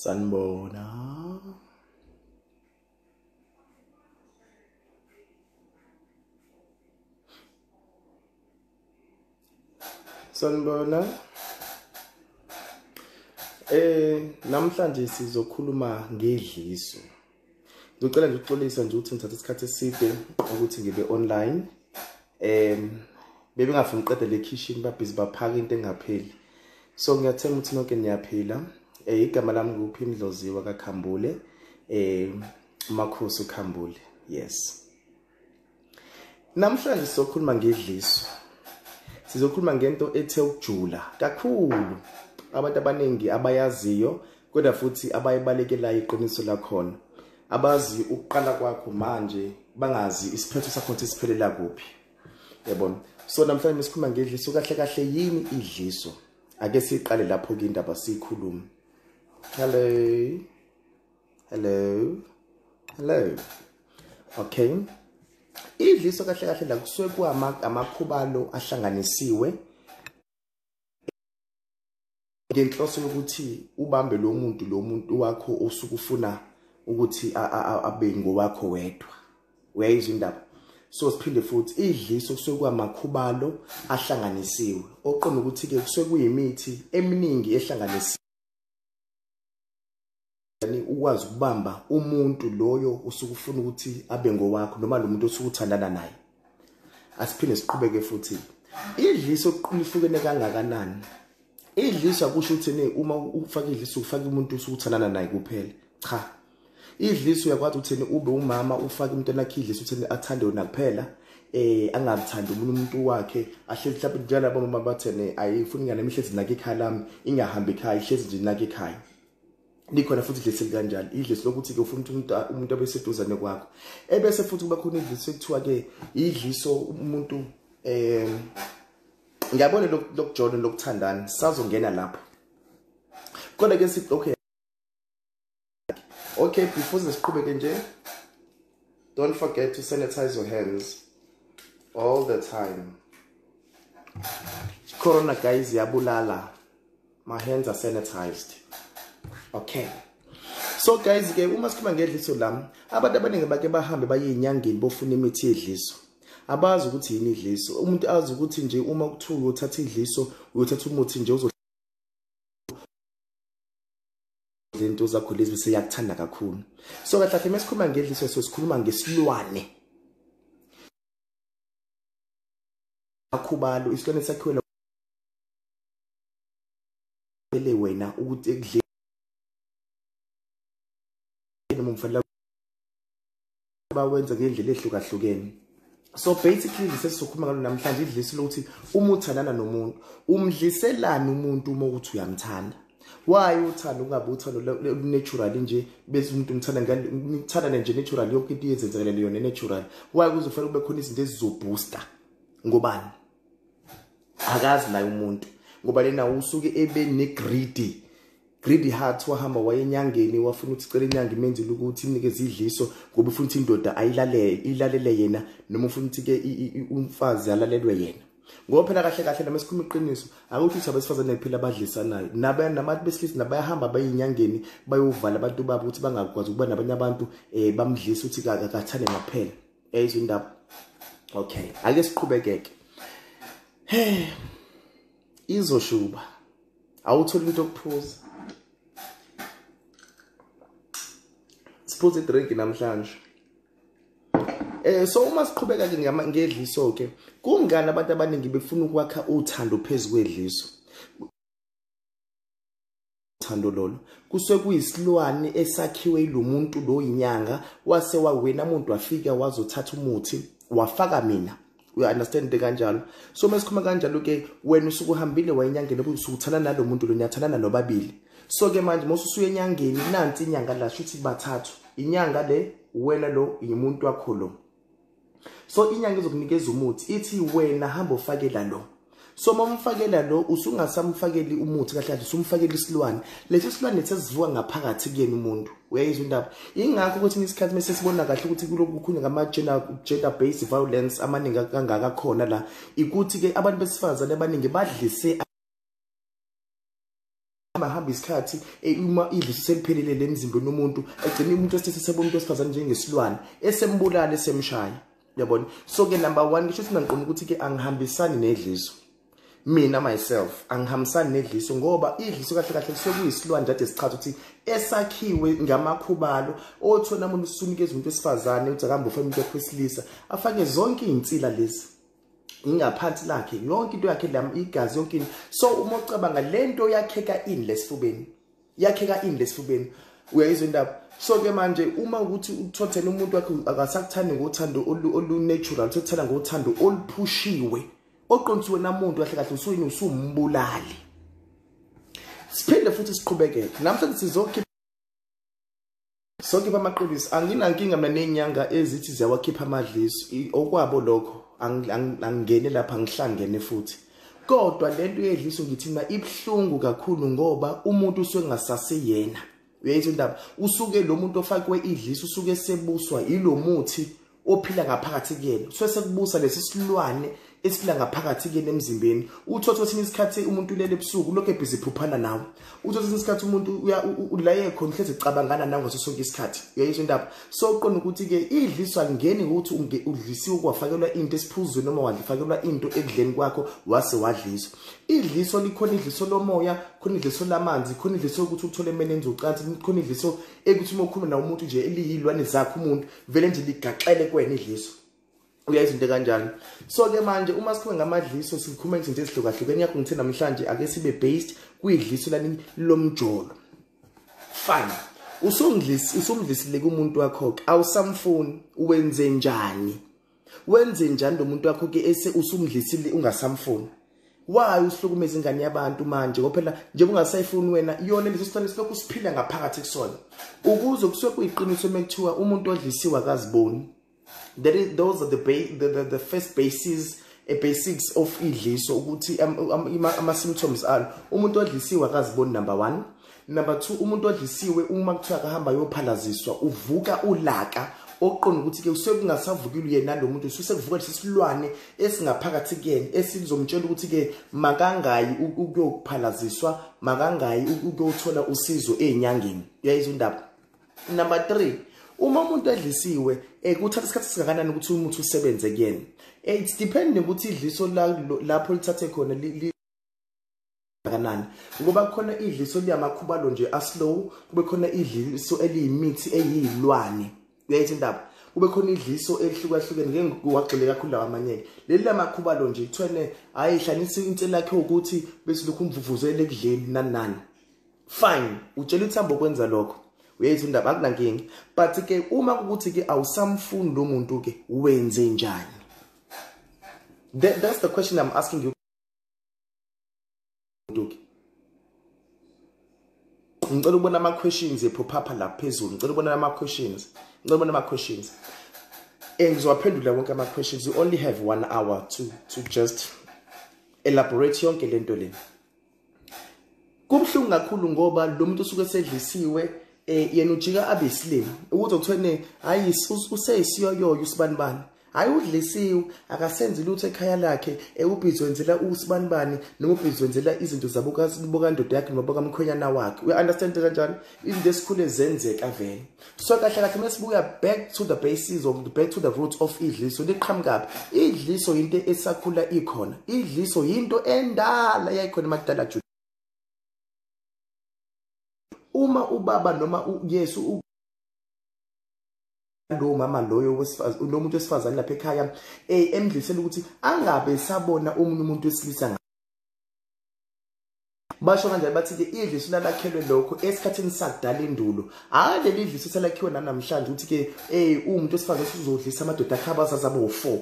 Sanibona. Sanibona. Namhlanje sizokhuluma ngedliso. Ngicela nje ukuxolisa nje ukuthi ngithatha isikhathi eside ukuthi ngibe online. Bebengafuni uqeda le kitchen babhizi baphaka into engapheli. So ngiyathemba ukuthi nonke niyaphila. Igama lami nguPhimdloziwa kaKhambule. Makhosi uKhambule. Yes. Namhlanje sizokhuluma ngedliso. Sizokhuluma ngento ethe ukujula kakhulu. Abantu abaningi abayaziyo kodwa futhi abayibalekelayo iqiniso lakhona. Abazi ukuqala kwakho manje bangazi isiphetho sakho ukuthi siphelela kuphi. Yabona. So namhlanje sikhuluma ngedliso kahle kahle yini idliso? Ake siqale lapho ke indaba sikhuluma. Hello. Hello. Hello. Okay. Idliso kahle kahle la kusuke kuamakhubalo ahlanganisiwe ngenhloso yokuthi ubambe lo muntu wakho osuke ufuna ukuthi abe ngowakho wedwa. Uyayizwa indaba? So siphinde futhi idliso kusuke kuamakhubalo ahlanganisiwe. Oqonda ukuthi ke kusuke kuyimithi eminingi ehlanganisiwe. Ukwazi ukubamba umuntu loyo usuke ufuna ukuthi abe ngowakho noma lo muntu osuke uthandana naye. Asiphinde siqhubeke futhi. Idliso lihlukene kangakanani? Idliso akusho ukuthi uma ufaka idliso ufaka umuntu osuke uthandana naye kuphela. Cha. Idliso uyakwazi ukuthi ube umama ufaka umuntu nakhe idliso ukuthi athande wena kuphela. Angathandi umuntu wakhe ahlezi mhlawumbe njalo abamama bathene ayifuni ingane emihlezi nake ekhaya lami ingahambi ekhaya ihlezi nje nake ekhaya. Likhona futhi idliso kanjalo idliso lokuthi ke ufuna umuntu abeseduzane kwakho ebese futhi kuba khona idliso ekuthiwa ke idliso umuntu ngiyabona lokujona lokuthandana sazongena lapho kodwa ke sithi okay before siqhubeke nje don't forget to sanitize your hands all the time. Corona guys yabulala, my hands are sanitized. Okay. So guys ke uma sikhuluma ngedliso lami abantu abaningi bake bahambe baye enyangeni bofuna imithi yedliso. Abazi ukuthi yini idliso. Umuntu azi ukuthi nje uma kuthiwa uthatha idliso uyothatha umuthi nje izinto zakho lezi bese yakuthanda kakhulu. So kahle kahle mesikhuluma ngedliso sikhuluma ngesilwane. Akhubalo isilwane sakhiwe wena ukuthi ekudle umfana bawenza ngendlela ehlukahlukene. So basically sesizokhuluma ngalo namhlanje idliso lokuthi uma uthandana nomuntu umdliselana umuntu uma uthi uyamthanda. Why uthanda ungabe uthando natural nje bese umuntu umthanda nje natural yonke into yenzekelele yona natural. Why kuzofanele kube khona izinto ezizobooster ngobani? Akazi naye umuntu ngoba lena usuke ebe greedy heart wahamba wayenyangeni wafuna ukuthi cela inyanga imenzile ukuthi imnikeze idliso ngoba ufuna ukuthi indoda ilalele yena noma ufuna ukuthi ke umfazi alalelwe yena. Ngoba phela kahle kahle noma sikhuluma iqiniso akuthi ukuthi abesifazane kuphela abadlisanayo nabantu besilisa nabayahamba bayinyangeni bayovala abantu babo ukuthi bangakwazi ukuba nabanye abantu bamdlisa ukuthi akathane ngaphela. Eyizwe indaba. Okay, ake siqhubekeke. Izoshuba awutholi into okuphuza. Siphuze drink namhlanje. So uma siqhubeka ke ngedliso ke kungani abantu abaningi befuna ukwakha uthando phezulu kwedliso. Uthando lolo kusuke kuyisilwane esakhiwe ilomuntu lo inyanga wase wawena umuntu wafika wazothatha umuthi wafaka mina. We understand kanjalo. So masikhuluma kanjalo ke wena usuke uhambile wayenyangeni usukuthana nalo muntu lo nyathana nobabili. So ke manje mosusuye enyangeni nansi inyanga la shuthi bathathu. Inyanga le wena lo umuntu wakho lo. So inyanga izokunikeza umuthi ithi wena hamba ufakela lo. So momfakela lo usungasamfakeli umuthi kahle kahle usumfakela isilwane. Leso silwane sesivuka ngaphakathi kuyena umuntu. Uyayizwa indaba. Ingakho ukuthi isikhathi mase sibona kahle ukuthi kuloko kukhona ngama gender based violence amaningi kangaka khona la ikuthi ke abantu besifazane abaningi badlise bahamba isikhathi uma idliso seliphelele emzimbeni womuntu egcina umuntu esesebona umuntu wesifazane njengesilwane esembulala esemshaya yabona. So ke number 1 ngisho ukuthi ngiqonda ukuthi ke angihambisani nedliso. Mina myself angihambisani nedliso ngoba idliso kahle kahle sokuyisilwane nje esichatha ukuthi esakhiwe ngamakhubalo othola umuntu usunikeza umuntu wesifazane uthi akamba ufuna umuntu wesilisa afake zonke izinsila lezi ingaphansi lakhe yonke into yakhe la igazi yonke into. So uma ucabanga lento yakheka in lesifubeni uyayizwa indaba. So ke manje uma ukuthi uthothela umuntu wakhe akasakuthandi ngothando olu natural uthothela ngothando oluphushiwe oqondisiwe namuntu kahle kahle usuyini usumbulali. Siphinde futhi siqhubekeke namhlanje sizokhipha sonke amaqiniso anginankinga mina nenyanga ezithi ziyawakhipha amadliso okwabo lokho angingene lapha ngihlangene futhi kodwa lento yedliso ngithi mina ibhlungu kakhulu ngoba umuntu usuke ngasaseyena uyayizwa indaba usuke lo muntu ofakwe idliso usuke sebuswa ilo muthi ophila ngaphakathi kuyena usuke sekubusa lesi silwane esifila ngaphakathi kuyena emzimbeni. Uthotho thina isikhathi umuntu ulele ebusuku lokho ebhizi phuphana nawe uthotho thina isikhathi umuntu ulaye khona hleze ecabangana nawe ngaso sonke isikhathi uyayizwa indaba. So uqonda ukuthi ke idliso angeni ukuthi udlisiwe kwafakelwa into esiphuzweni noma wadlifakelwa into ekudleni kwakho wase wadliswa. Idliso likhona idliso lomoya khona idliso lamanzi khona idliso ukuthi uthole emenenze ucansi khona idliso ekuthi uma ukhuluma nawo umuntu nje eliyilwane zakho umuntu vele nje ligaxele kwena idliso uyayizwa into kanjani. So ke manje uma sikhuluma ngamadliso sikhuluma izinto ezihlukahlukene yakho ngithe namhlanje ake sibe based kwidliso lani lomjolo. Fine usumdlisile kumuntu wakho awusamfuni wenze njani lo muntu wakho ke ese usumdlisile ungasamfuni. Why usihlukumeza ingane yabantu manje ngoba phela nje ungasayifuni wena iyona leso sithando silokhu siphila ngaphakathi kusona ukuze kusuke kuyiqiniso mekuthiwa umuntu odlisiwe akaziboni. Those are the first basics of idliso ukuthi ama symptoms alo umuntu odlisiwe akaziboni. Number 1. Number 2 umuntu odlisiwe uma kuthiwa akahamba yophalaziswa uvuka ulaka oqonda ukuthi ke usekungasavukile yena lo muntu usekuvuka lesilwane esingaphakathi kuyena esizomtshela ukuthi ke makangayi ukuyophalaziswa makangayi ukuyothola usizo ezinyangeni uyayizwa indaba. Number 3 uma umuntu adlisiwe kuthatha isikhathi singakanani ukuthi umuntu usebenze kuyena. It's depending ukuthi idliso lapho lithathe khona kanani ngoba khona idliso liyamakhubalo nje aslow kube khona idliso eliyimithi eyilwane uyayithe indaba kube khona idliso elihlukahlukene ngeke ngiwagxile kakhulu lawa amanyeke leli lamakhubalo nje kuthene ayihlanisa insela lakhe ukuthi bese lokhu umvuvuzele ekudleni nani. Fine utshela ithambo kwenza lokho uyayithe indaba akunankingi but ke uma ukuthi ke awusamfuni lo muntu ke wenze njani. That's the question I'm asking you. Ngicela ukubona ama questions ephopha lapha phezulu ngicela ukubona ama questions ngizowaphendula wonke ama questions. You only have 1 hour to just elaborate yonke lento le. Kubhlungu kakhulu ngoba lo muntu usuke sedlisiwe yena ujika abesilimi ukuthi ukuthene hayi useyisiyoyo usibanibani hayi udlisiwe akasenzi lutho ekhaya lakhe ubhizwenzela usibanibani noma ubhizwenzela izinto zabo kandoda yakhe noma kamkhwenyana wakhe. We understand kanjani izinto esikhule zenzeka vele. So kahle kahle masibuya back to the basis of back to the root of idliso liqhamuka. Idliso into esakhula ikhona. Idliso into endala yayikhona emakudala Juda. Uma ubaba noma uYesu lo mama loyo wesifazane lo muntu wesifazane lapha ekhaya emdlisela ukuthi angabe sabona umuntu wesilisa basho kanjani bathi ke idliso lalakhelwe lokho esikhathini sakudala endulo leli idliso selakhiwe namhlanje ukuthi ke umuntu wesifazane usuzodlisa amadoda akhabaza zabo 4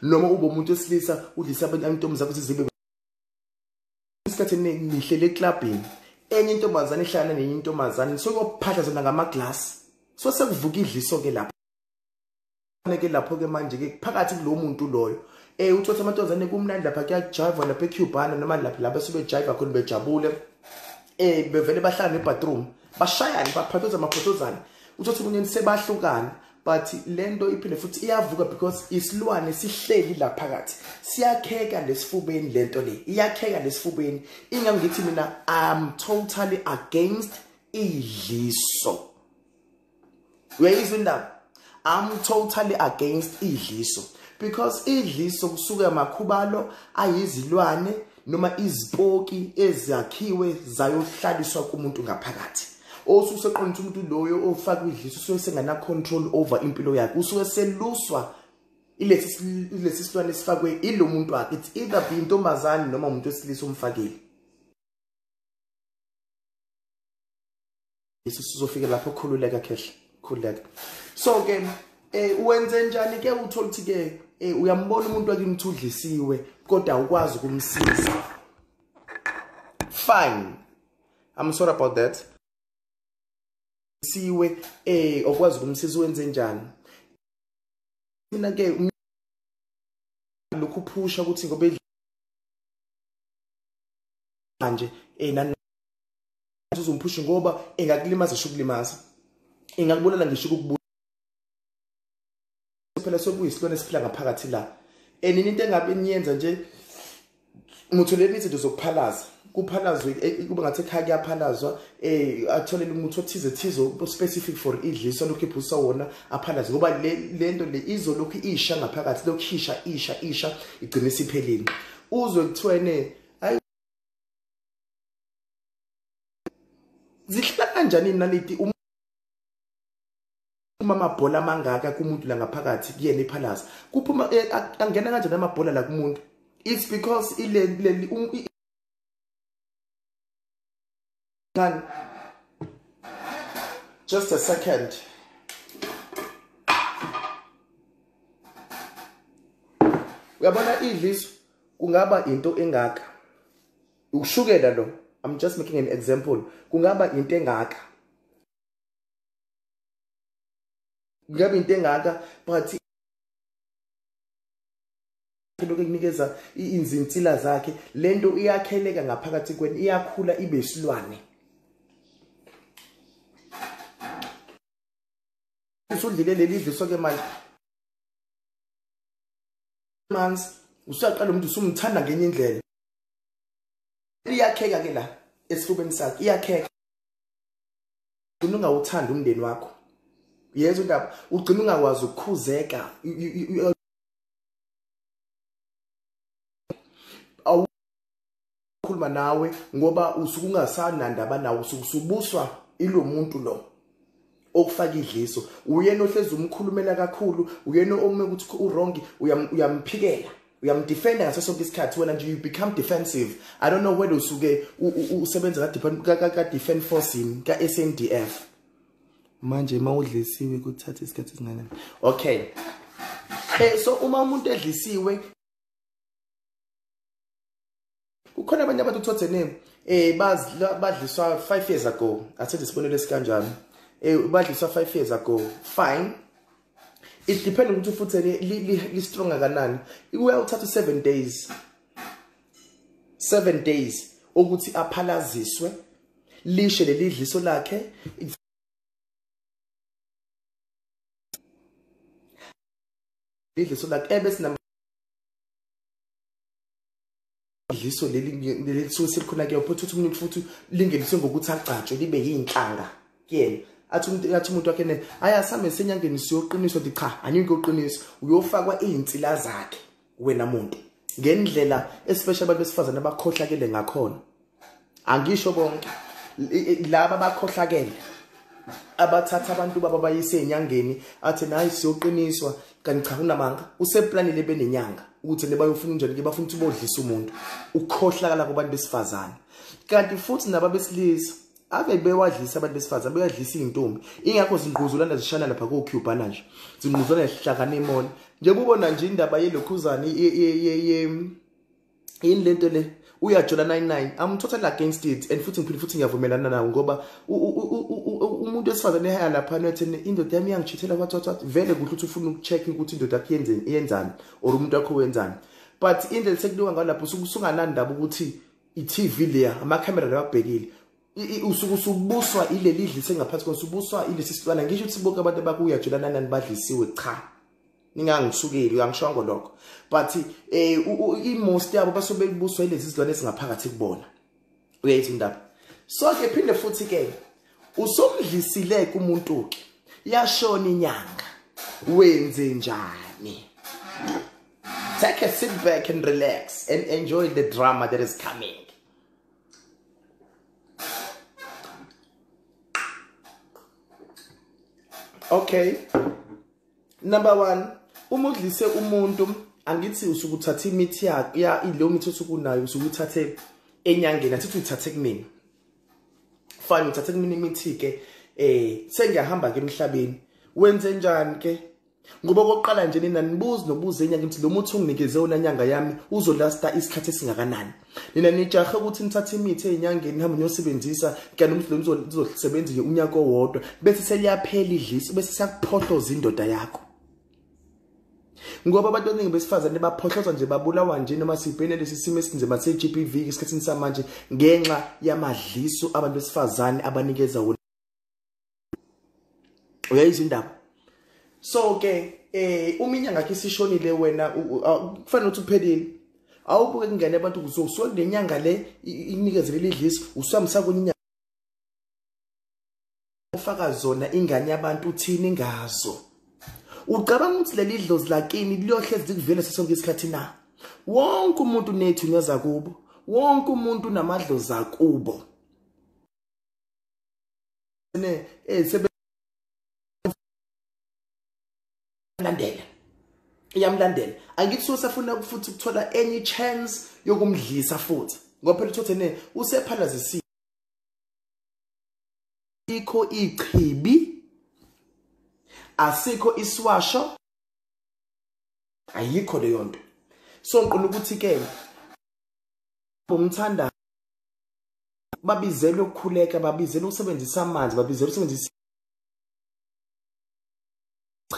noma ube umuntu wesilisa udlisa abantu zakho zibe isikhathini nihlele eclubini enye intombazane ihlala nenye intombazane sokuphahla ngama glass so sekuvuka idliso ke lapho ke lapho ke manje ke phakathi kulo muntu loyo uthotha amantombazane kumnandi lapha kuyajiva lapha eCubana noma lapha sube jiva khona bejabule bevele bahlala nebathroom bashayana baphathoza amaphotozana uthotha umuntu sebahlukana but lento iphinde futhi iyavuka because isilwane sihleli la phakathi siyakheka lesifubeni lento le iyakheka lesifubeni ingangithi mina I'm totally against idliso. Where is indaba? I'm totally against idliso because idliso kusuka emakhubalo ayizilwane noma izipoki ezakhiwe zayohlaliswa kumuntu ngaphakathi. Osuseqonda umuntu loyo ofaka idliso usuke sengana control over impilo yakhe usuke seluswa ilesi silwane esifakwe ilo muntu wakhe. It's either be intombazane noma umuntu wesilisa umfakile. Sizofika lapho khululeka khehle khululeka. So ke uwenze njani ke uthola ukuthi ke uyambona umuntu wakini udlisiwe kodwa ukwazi ukumsiza. Fine, I'm sorry about that. Siwe okwazi ukumsiza wenze njani. Mina ke lokhu phusha ukuthi ngobe manje nani uzompusha ngoba engakulimaza shukulimaza engakubulala ngisho ukubulala phela sokuyisilwane esiphila ngaphakathi la nini into engabe niyenza nje mutholeni izinto zokuphalaza kuphalazwe kuba ngathi ekhaya kuyaphalazwa atholele umuthi othize specific for idliso lokho iphusa wona aphalaze ngoba lento le izolokhu isha ngaphakathi lokhisha isha igcine siphelile uzwe kuthwene zihlala kanjani naleti uma amabhola mangaka kumuntu la ngaphakathi kuyena ephalaza kuphuma angena kanjani amabhola la kumuntu. It's because just a second. Uyabona idliso kungaba into engaka ukushukela lo. I'm just making an example. Kungaba into engaka. Kungaba into engaka but lokho kunikeza izinzintila zakhe lento iyakheleka ngaphakathi kweni iyakhula ibe isilwane. Usudlile leli idliso ke manje manje usaqala umuntu usumthanda ngenye indlela iyakheka ke la esifubeni sakhe iyakheka ungawuthanda umndeni wakho yezwe indaba ugcina ungakwazi ukukhuzeka awukhuluma nawe ngoba usuku ungasanandaba nawe usubuswa ilo muntu lo okufaka idliso uyena ohlezi umkhulumela kakhulu uyena ome ukuthi uwrong uyamphikela uyamdefenda ngaso sonke isikhathi wena nje you become defensive. I don't know whether usuke usebenza ka defense force ka SNDF manje mawudlisiwe kuthatha isikhathi esingakanani. Okay, so uma umuntu edlisiwe ukhona abanye abantu uthothe name badliswa 5 years ago athethe isibonelo esikanjani badliswa 5 years ago fine. It depends ukuthi futhi li stronger kanani. Uyawuthatha 7 days. 7 days ukuthi aphalaziswe lishe leli dliso lakhe. Idliso lakhe ebese nam idliso leli selikhona ke uphuthu umuntu futhi lingeliswe ngokuthi agcatshwe libe yinhlanga kuyena. Athi umuntu wakhe ne ayasame senyangeni siyoqiniswa ukuthi cha anyike uqiniso uyofakwa izinsila zakhe wena muntu ngendlela especially abantu besifazana abakhohlakele ngakhona. Angisho bonke laba abakhohlakele abathatha abantu baba bayise enyangeni athi nayi siyoqiniswa kanti cha unamanga useplanile benenyanga ukuthi lebayofuna njani ke bafuna ukuthi bodlisa umuntu ukhohlakala kubantu besifazana kanti futhi nababesilisa ave bewadlisa abantu besifazana beyadlisa izintombi ingakho zingquzulana zishana lapha ko Cubana nje zingquzulana ehlakana emona nje kubona nje indaba yelokhuzana yini lento le uyajola 99. I'm totally against it and futhi ngiyavumelana nawo ngoba umuntu wesifazane ehaya lapha nethi indoda yami yangichithela what vele kuhle ukuthi ufuna ukucheck ukuthi indoda yakhe yenzani or umuntu wakho wenzani but indlela sekuliwa ngalapho usunganandaba ukuthi iTV leya ama camera lababhekile usuku usubuswa ileli idlise ngaphansi konke usubuswa ilesi silwana ngisho ukuthi bonke abantu abakuyajelana nani badlisiwe cha ningangisukeli uyangishongo lokho but most yabo basobe kubuswa ilezi silwane esingaphakathi kubona uyayithi indaba so ke phinde futhi ke usomdlisile kumuntu ke yashona inyanga wenze njani take a sit back and relax and enjoy the drama that is coming. Okay, number 1 umudlise umuntu angithi usukuthatha imithi ya ile mithi osukunayo usukuthathe enyangeni athi uthathe kumina fine uthathe kumina imithi ke sengiyahamba ke emhlabeni wenze njani ke ngoba kokuqala nje nina nibuza nobuza enyanga ngithi lo muthi unginikeze wona nyanga yami uzolasta isikhathi esingakanani nina nijahe ukuthi nithathe imithi enyangeni nihamba niyosebenzisa kanti umdlalo uzosebenza nje unyaka owodwa bese seliyaphela idlisi bese siyakuphohloza indoda yakho ngoba abantu abaningi besifazane baphohlozwa nje babulawa nje noma sibhene lesi simo esinzima se-GBV isikhathini samanje ngenxa yamadliso abantu besifazane abanikeza wona uyayizwa indaba so ke uminyanga yakhe isishonile wena kufanele ukuthi uphelile awubuke kungane abantu kuzosuka lenyanga le inikezele idlisi usamsa kwenyanga ufaka zona ingane yabantu uthini ngazo ucabanga ukuthi leli dlozi lakini liyohlezi kuvela sesonke isikhathi na wonke umuntu nethu nyaza kubo wonke umuntu namadlozi akubo iyamlandela angithi usafuna futhi ukuthola any chance yokumdlisa futhi ngoba phela uthothene usephalazisile ikho ichibi asikho iswasho ayikho leyo nto so ngiqona ukuthi ke umthanda babizela ukukhuleka babizela ukusebenzisa amanzi babizela ukusebenzisa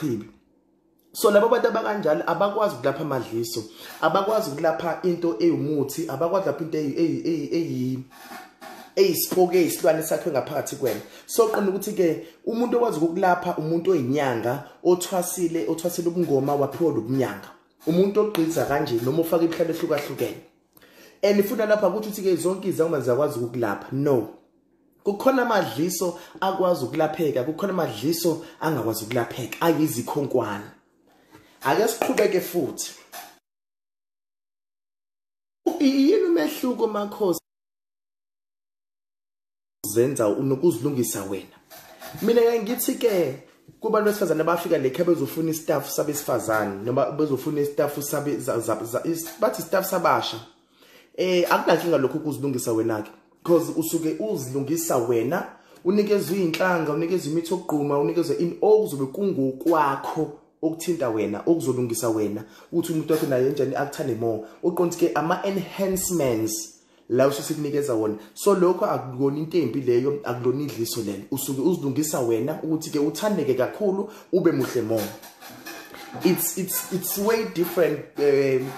chibi so labo bantu abakanjalo abakwazi ukulapha amadliso abakwazi ukulapha into eyumuthi abakwazi lapha into eyisipoke eyisilwane sakhe ngaphakathi kwena so qona ukuthi ke umuntu okwazi ukulapha umuntu oyinyanga othwasile ubungoma waphiwa lobunyanga umuntu ogqiza kanje noma ufaka imhlalo ehlukahlukene and ifuna lapha ukuthi ke zonke izangoma ziyakwazi ukulapha no kukhona amadliso akwazi ukulapheka kukhona amadliso angakwazi ukulapheka ayizikhonkwana ake siqhubeke futhi yini umehluko makhosi zenza unokuzilungisa wena mina ngithi ke kubantu besifazane abafika lekhe bezofuna istaff sabesifazane noma bezofuna istaff sabe bathi istaff sabasha akunankinga lokho ukuzilungisa wena ke because usuke uzilungisa wena unikezwe inhlanga unikezwe imithi okugquma unikezwe in okuzobe kungokwakho okuthinta wena okuzolungisa wena uthi umuntu wakho naye njani akuthande more uqonti ke ama enhancements la usikunikeza wona so lokho akukona into embi leyo akulona idliso lelo usuke uzilungisa wena ukuthi ke uthandeke kakhulu ube muhle more it's way different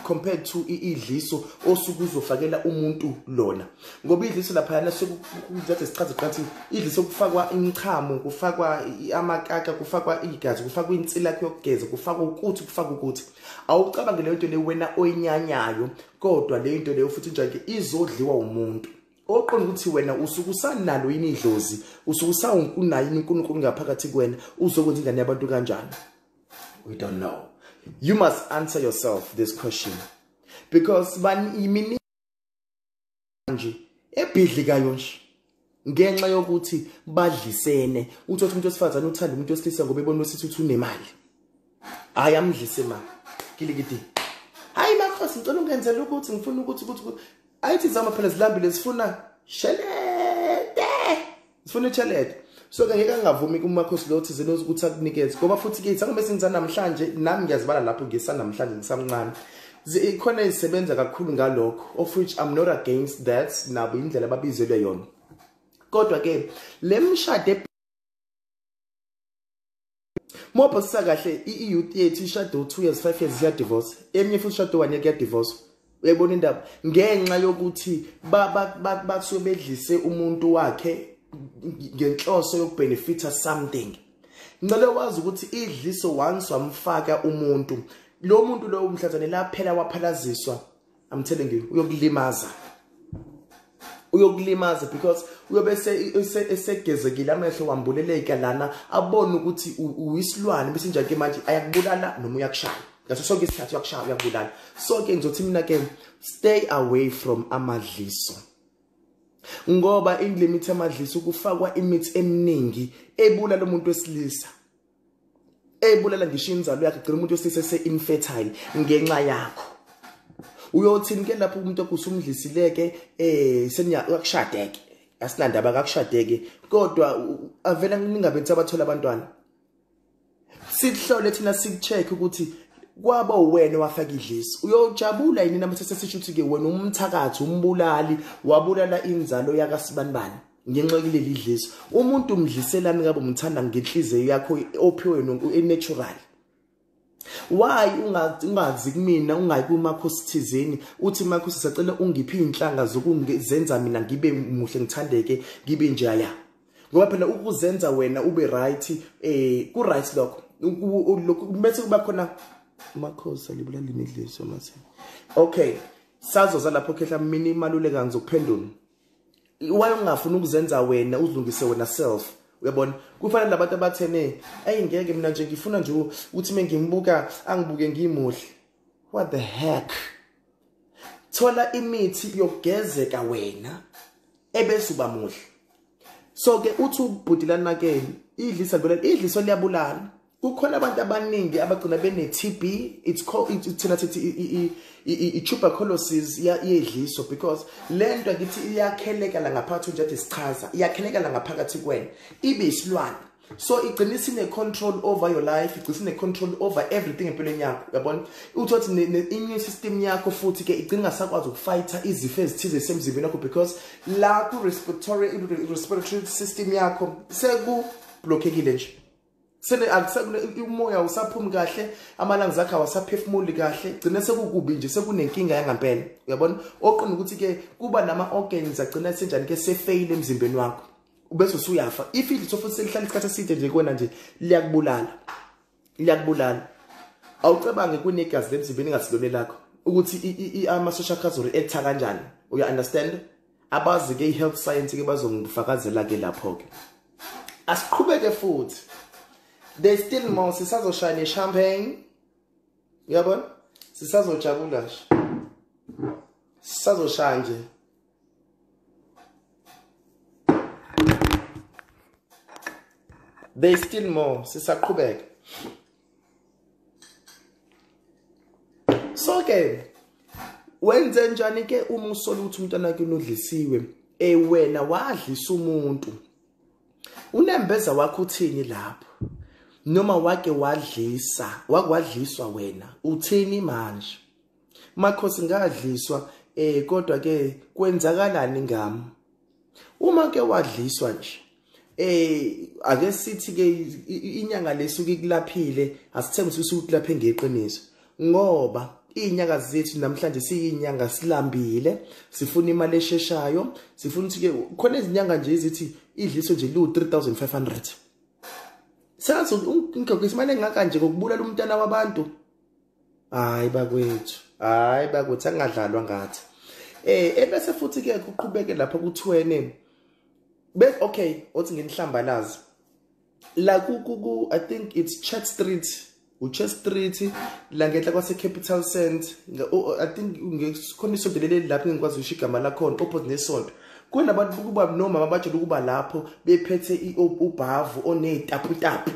compared to idliso osuku uzofakela umuntu lona ngoba idliso lapha yana sokuzathi sichaze qanti idliso kufakwa imchamo kufakwa amakaka kufakwa igazi kufakwa insila yakho yokugeza kufakwa ukuthi kufakwa ukuthi awucabange le nto le wena oyinyanyayo kodwa le nto leyo futhi njalo izodliwa umuntu oqonda ukuthi wena usuku usanalo yini idlozi usuku usawunayo inkulunkulu ngaphakathi kwena uzokwenza ingane yabantu kanjani. We don't know. You must answer yourself this question. Because imini nje ebhidlikayo nje ngenxa yokuthi badlisene uthothi umuntu osifazana uthanda umuntu osilisa ngoba ebona ukuthi uthi unemali. Ayamdlise ma. Kilikiti. Hayi makhosi ngicela ungenzele ukuthi ngifuna ukuthi ayithi zama phela zilambile sifuna shelede. Sifuna chelede. So ke ngeke ngavumi kumakhosi lo thizeni ukuthi akunikeze ngoba futhi ke ithangome senza namhlanje nami ngiyazibala lapho ngisana namhlanje ngisamncane ikhona isebenza kakhulu ngalokho of which I'm not against that nabo indlela ababizelwe yona kodwa ke lemshade mophosa kahle iyouth yethu ishado 2 years 5 years ya divorce emnye futhi ishado 1 year ya divorce uyayibona indaba ngenxa yokuthi basuke bedlise umuntu wakhe ngenhloso yokubenefita something. Ngicela wazi ukuthi idliso once wamfaka umuntu lo muntu lo umhlanzane laphela waphalaziswa, I'm telling you uyokulimaza because uyobe esegezekile amehlo wambuleleka lana abone ukuthi uyisilwane bese njalo ke manje ayakubulala noma uyakushaya ngaso sonke isikhathi uyakushaya uyakubulala. So ke ngizothi mina ke stay away from amadliso ngoba in limit amadliso kufakwa imithi eminingi ebulala umuntu wesilisa, ebulala ngisho inzalo yakhe, gcina umuntu wesilisa se-infertile ngenxa yakho. Uyothini ke lapho umuntu okusumdlisileke yakushadeke asinandaba akakushadeke kodwa avela ningabethi abathola abantwana. Sihlole thina sikucheck ukuthi kwaba wena wafaka idliso uyojabula yini nami sesisho ukuthi ke wena umthakathi umbulali wabulala inzalo yakasibanibani ngenxa kuleli idliso. Umuntu umdliselani ngabe umthanda ngenhliziyo yakho ophiwe natural. Why ungazi kumina ungayi kumakhosi thizeni uthi makhosi sacela ungiphi inhlanga zokuzenza mina ngibe muhle ngithandeke ngibe njaya ngoba phela ukuzenza wena ube right ku right lokho bese kuba khona makhosi alibulala imidliso mase. Okay, sazoza lapho khehla mina imaluleka ngizokuphendula. Why ungafuna ukuzenza wena uzilungise wena self? Uyabona kufanele labantu abathene ngeke mina nje ngifuna nje uthi mengimbuka angibuke ngimuhle. What the heck? Thola imithi yokugezeka wena ebese uba muhle. So ke uthi ubhudilana ke idliso liyabulala. Kukhona abantu abaningi abagcina bene TB, it's called tuberculosis yedliso because lento akithi iyakheleka la ngaphakathi nje isichaza iyakheleka la ngaphakathi kwena ibe isilwane. So igcinisa ine control over your life, igcinisa ine control over everything empilweni yakho. Uyabona uthothi immune system yakho futhi ke igcina sakwazi ukufighta izifo ezithize esemzimbeni wakho because la ku respiratory system yakho seku blockekile nje. Sene akusakune umoya usaphumi kahle, amalanga akhe awasaphefumuli kahle, gcina sekukubi nje sekunenkinga yangampela. Uyabona oqina ukuthi ke kuba nama organs agcina senjani ke sefail emzimbeni wakho. Ubese usuyafa. If idliso futhi selihlala isikhathi eside nje kuwena nje liyakubulala. Awucabange kunegazi lemzimbeni ngasilone lakho ukuthi ama social cause react kanjani. Uya understand? Abazi ke health science ke bazongifakazela ke lapho ke. Asiqhubeke futhi. There's still more. Sisazoshaya champagne. Uyabona? Sisazojabula nje. Sisazoshaya nje. There's still more. Sisaqhubeka. So ke wenze njani ke uma usola ukuthi umntwana wakhe unodlisiwe wena wadlisa umuntu unembeza wakho uthini lapho noma wake wadliswa wena uthini manje? Makhosi ngadliswa kodwa ke kwenzakalani ngami uma ke wadliswa nje ake sithi ke inyanga lesuke kulaphile asithembe ukuthi ukulaphe ngeqiniso ngoba inyanga zethu namhlanje siyinyanga silambile sifuna imali esheshayo sifuna ukuthi ke khona izinyanga nje ezithi idliso nje lu 3500 sathi ngikho isimane engaka nje kokubulala umntana wabantu hayi bakwethu angadlalwa ngathi ebese futhi ke kuqhubeke lapha kuthwene okay othi ngenihlambalazi la ku I think it's Church Street la ngenhla kwase Capital Cent I think ngekhona isondelele lapho ngikwazi usho igama lakhona opposite nesonto kunabantu kuba noma abatshela ukuba lapho bephethe ubhavu onezitaputapu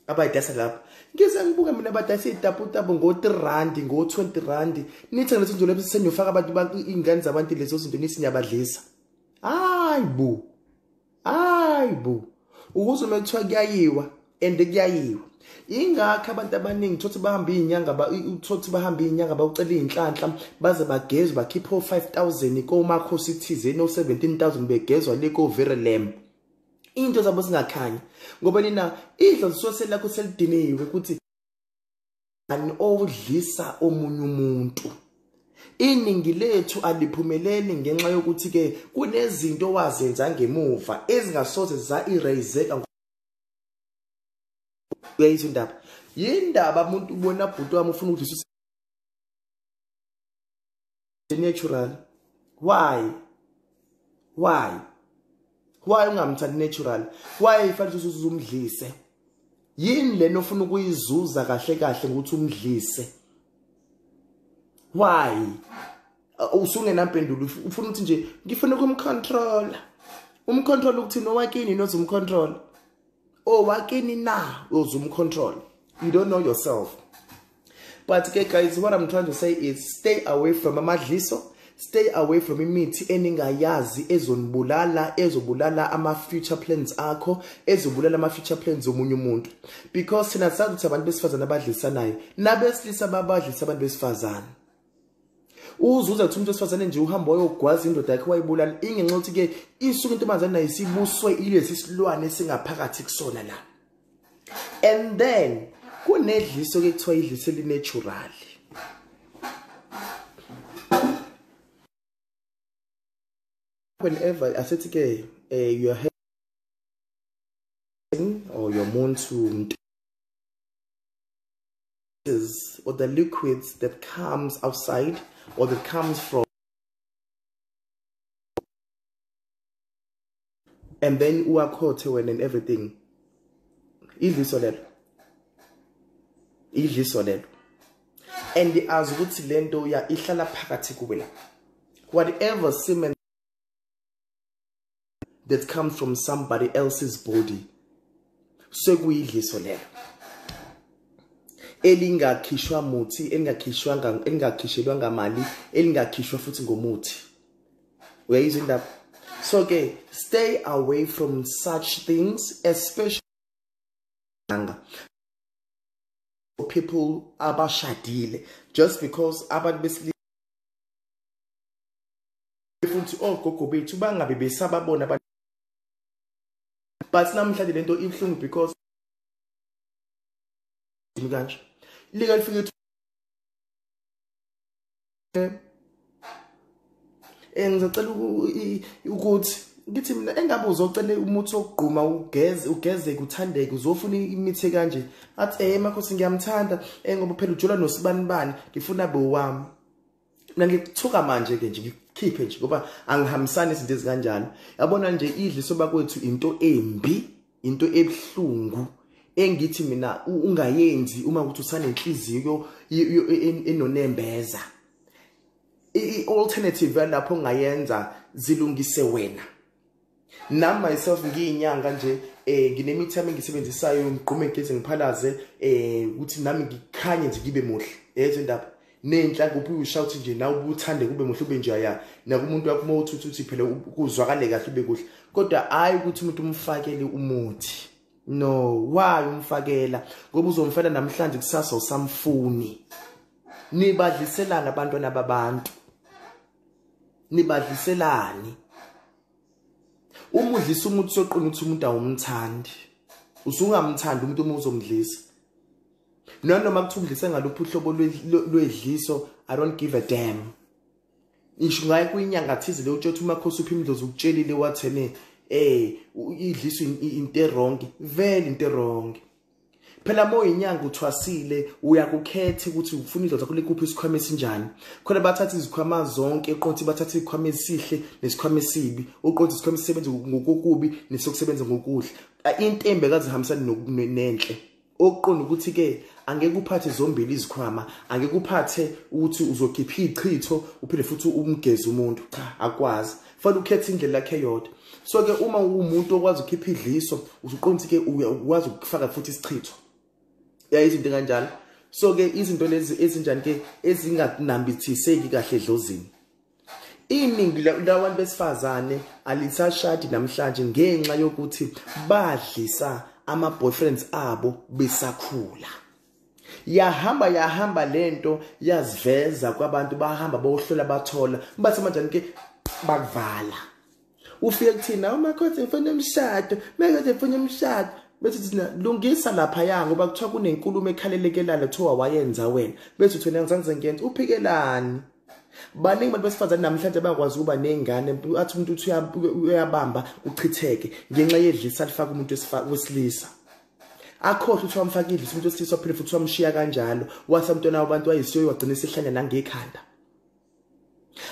abayidasa lapho ngise ngibuka mina badayisa izitaputapu ngo3 rand ngo20 rand nithi ngaleso nje lapho senyofaka abantu ingane zabantu lezo zinto nisinyabadlisa hayibo ukuze mekuthiwa kuyayiwa kuyayiwa ingakho abantu abaningi thothi bahamba inyanga bawucela izinhlanhla baze bagezwe bakhipha 5000 komakhosi thizeni o17000 begezwa leko Verulam into zabo singakhanyi ngoba nina idlo zisosela lakho selidiniwe ukuthi ani odlisa omunye umuntu Iningi lethu aliphumeleli ngenxa yokuthi ke kunezinto wazenza ngemuva ezingasoze za eraseka. Uyayizindaba yindaba umuntu ubona bhuti wami ufuna ukuthi natural. Why ungamthandi natural? Why ifanele ukuthi uzumdlise? Yini lena ofuna ukuyizuza kahle kahle ukuthi umdlise? Why? Usungenampendulo ufuna ukuthi nje ngifuna ukumcontrol. Umcontrol ukuthi no wakini nozumcontrol. Oh wakini na uzumcontrol. You don't know yourself. But okay guys, what I'm trying to say is stay away from amadliso. Stay away from imithi eningayazi ezobulala ama future plans akho, ezobulala ama future plans omunye umuntu. Because sina sazi ukuthi abantu besifazana abadlisanayo nabesilisa babadlisa abantu besifazana. Uzuza ukuthi umuntu wesifazane nje uhamba uyogwaza indoda yakhe wayibulala ingenxa ukuthi ke isuku intombazana nayo isibuswe ilesi silwane esingaphakathi kusona la. And then kunedliso ke kuthiwa idliso elinatural. Whenever I said okay, you're having or your moon to or the liquids that comes outside or that comes from, and then you are caught when and everything. Idliso and the azukuthi lento ya ihlala phakathi kuwela. Whatever semen that comes from somebody else's body, so kuyidliso lelo elingakhishwa muthi, elingakhishwa ngamali, elingakhishwa futhi ngomuthi. Uyayizindaba? So okay, stay away from such things, especially people abashadile, just because abantu besilisa futhi ogogo bethu bangabe besababona abantu. But namhlanje lento ibhlungu because kanje legal figure ngicela ukuthi ngithi mina engabe uzocela umuthi ogquma ugeze kuthandeke uzofuna imithi kanje athi makhosi ngiyamthanda ngoba phela ujula nosibani ngifuna bewami mina ngikuthuka manje ke nje ngikhiphe nje ngoba angihambisani izinto ezikanjani. Yabona nje idliso bakwethu into embi, into ebhlungu engithi mina ungayenzi uma ukuthi usanenhliziyo enonembeza. I-alternative lapho ongayenza zilungise wena. Nami myself ngiyinyanga nje nginemithi yami engisebenzisayo ngigqume ngigeze ngiphalaze ukuthi nami ngikhanye nje ngibe muhle. Yezo indaba nenhla kuphi ushout nje nawe ubuthande kube muhle ube nje aya nakumuntu wakho mawuthi phela ukuzwakale kahle ube kuhle. Kodwa hayi ukuthi umuntu umfakele umuthi. No, why umfakela? Ngoba uzomfela namhlanje kusasa usamfuni. Nibadliselana abantwana babantu. Nibadliselani. Umudlisa umuntu soqina ukuthi umuntu awumthandi. Usungamthandi umuntu uma uzomdlisa. Noma kuthi umdlisa ngaluphi uhlobo lwedliso, I don't give a damn. Isho ngaye kuyinyanga thize le utshothi umakhosi uphi imidlozi ukutshelile wathene idliso into wrong, vele into wrong. Phela moyinyanga uthwasile uyakukhethe ukuthi ufuna idlozi zakho likuphi isikhwama esinjani. Khona bathatha izikhwama zonke eqonti bathatha isikhwama esihle nesikhwama esibi, uqonti isikhwama esisebenza ngokukubi nesokusebenza ngokuhle. Intembe kazihambisana nenhle. Oqonda ukuthi ke angeke uphathe zombili izikhwama, angeke uphathe ukuthi uzokhipha ichitho uphinde futhi umgeze umuntu. Cha, akwazi. Fanele ukhethe indlela yakhe yodwa. So ke uma umuntu okwazi ukukhipha idliso, usuqonda ke ukwazi ukufaka futhi isichitho. Izinto kanjalo. So ke izinto lezi ezinjani ke ezinganambithiseki kahle edlozini. Iningi labantu besifazane alisashadi namhlanje ngenxa yokuthi badlisa ama boyfriends abo besakhula. Yahamba lento yaziveza kwabantu bahamba bohlola bathola bathi manje ke bakuvala. Ufike kuthina umakhosi ngifuna umshado, manje ngifuna umshado. Bethi thina lungisa lapha ya ngoba kuthiwa kunenkulumo ekhalelekelala kuthiwa wayenza wena. Bethi thina ngizange ngiyenze uphikelani. baningi abantu besifazane namhlanje bayakwazi ukuba nezingane athi umuntu uthi uyabamba uchitheke ngenxa yedlisa alifaka umuntu wesilisa akhohle uthi wamfaka idlisa umuntu wesilisa phela futhi wamshiya kanjalo wasamntwana wabantu wayisiyo wagcina sehlanya nangekhanda.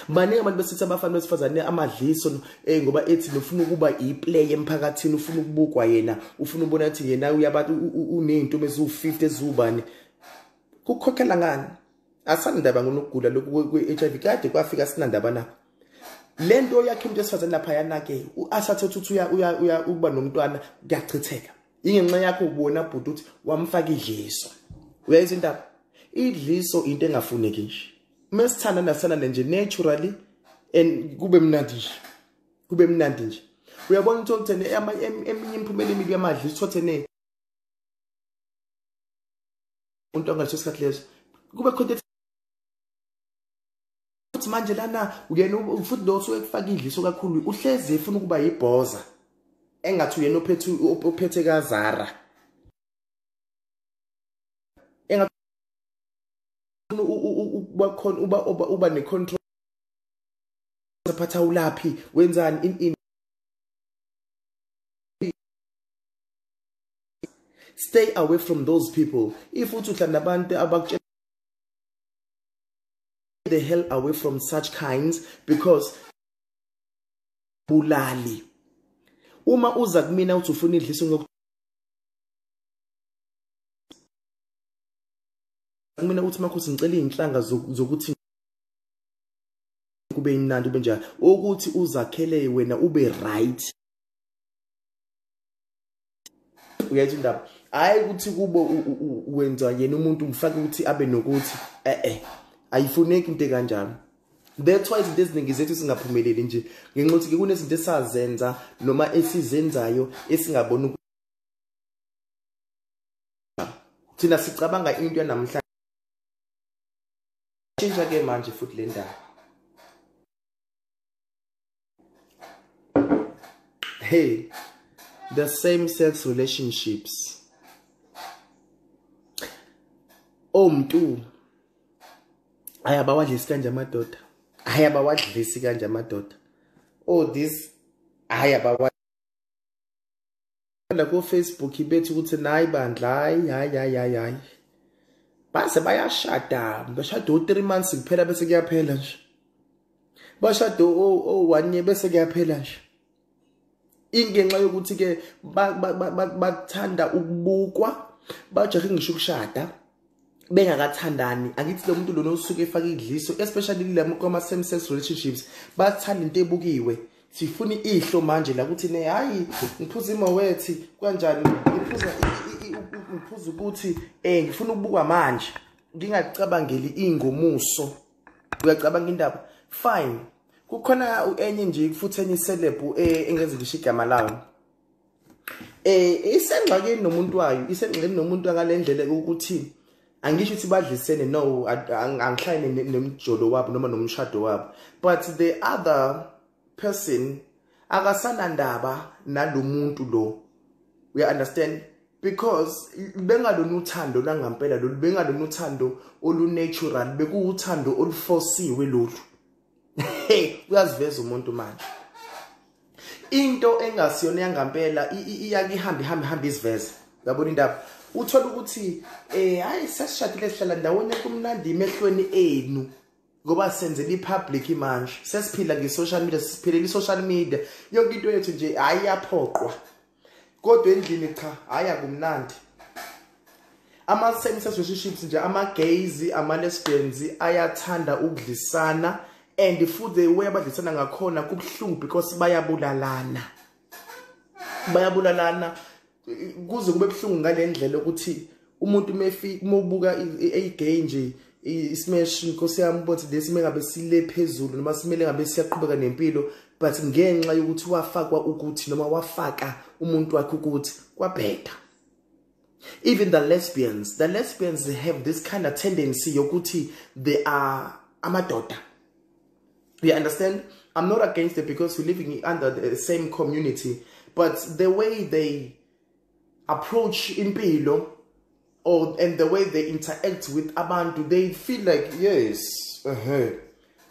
Baningi abantu besithi abafana besifazane amadliso ngoba ethi nofuna ukuba iplay emphakathini ufuna ukubukwa yena ufuna ubona ukuthi yena uyabantu unezinto eziwu50 ezubani kukhokhela ngani asanindaba ngonokugula lokhu kwe-HIV kade kwafika sinandaba na lento yakhe umuntu esifazane lapha yanake asathethe ukuthi uya ukuba nomntwana kuyachitheka ingenxa yakho ubona bhuti ukuthi wamfaka idliso uyayizwa indaba idliso into engafuneki nje mesithanda nasana nje naturally and kube mnandi nje uyabona ukuthi eminye imphumela emibi yamadliso uthene umuntu angasho isikhathi leso kube khona ukuthi manje lana uyena futhi lo usuyekufaka idliso kakhulu uhlezi efuna ukuba yibhoza engathi uyena ophethe kaZara engathi uba necontrol saphatha ulaphi wenzani stay away from those people if uthi uhlala nabantu abakutshela the hell away from such kinds because bulali uma uza kumina uthi ufuna idliso mina uthi makhosi ngicela izinhlanga zokuthi kube imnandi ube njalo ukuthi uzakhele wena ube right uyathi indaba hayi ukuthi kube wenza yena umuntu umfaka ukuthi abe nokuthi ayifuneki into kanjalo. That's why izinto eziningi zethu singaphumeleli nje ngenxa ukuthi kunezinto esazenza noma esizenzayo esingabona thina sicabanga into yanamhlanje change ke manje futhi le ndaba. Hey, the same sex relationships mntu ayabawadlisi kanje amadoda ayabawadlisi kanje amadoda this ayabawadlisi la ku Facebook ibethi ukuthi nayi bandla hayi base bayashada bashada 3 months kuphela bese kuyaphela nje bashada 1 year bese kuyaphela nje ingenxa yokuthi ke bathanda ukubukwa bajahe ngisho ukushada bengakathandani angithi lo muntu lona usuke efaka idliso especially lama kuma same sex relationships bathanda into ebukiwe sifuna ihlo manje la ukuthi ne hayi ngiphuza imowethi kanjani ngiphuza ukuthi ngifuna ukubukwa manje ngingacabangeli ingomuso uyacabanga indaba fine kukhona enye nje futhi enye celeb engeze ngisho igama layo isengxakeni nomuntu wayo isengxakeni nomuntu akalendlela ukuthi angisho ukuthi badlisene no angihlayene nemjolo wabo noma nomshado wabo but the other person akasana ndaba nalomuntu lo we understand because bengalona uthando langampela lo bengalona uthando olunatural bekuuthando oluforsiwe lolu uyaziveza umuntu manje into engasiyona yangampela iyake ihamba isiveza yabona indaba uthola ukuthi hayi sesishadile sihlala ndawonye kumnandi emehlweni enu ngoba senzele ipublic manje sesiphila nge-social media siphilela i-social media yonke into yethu nje hayi yaphoqwa kodwa endlini cha hayi akumnandi ama-same sex relationships nje ama-gays ama-lesbians ayathanda ukudlisana and futhi the way abadlisana ngakhona kubuhlungu because bayabulalana kuze kube buhlungu ngalendlela ukuthi umuntu ubuka gay nje ismash inkosi yami bothi lesime ngabe sile phezulu noma simele ngabe siyaqhubeka nempilo but ngenxa yokuthi wafakwa ukuthi noma wafaka umuntu wakhe ukuthi kwabheda. Even the lesbians have this kind of tendency yokuthi they are amadoda. You understand? I'm not against it because we're living under the same community, but the way they approach impilo and the way they interact with abantu, they feel like yes,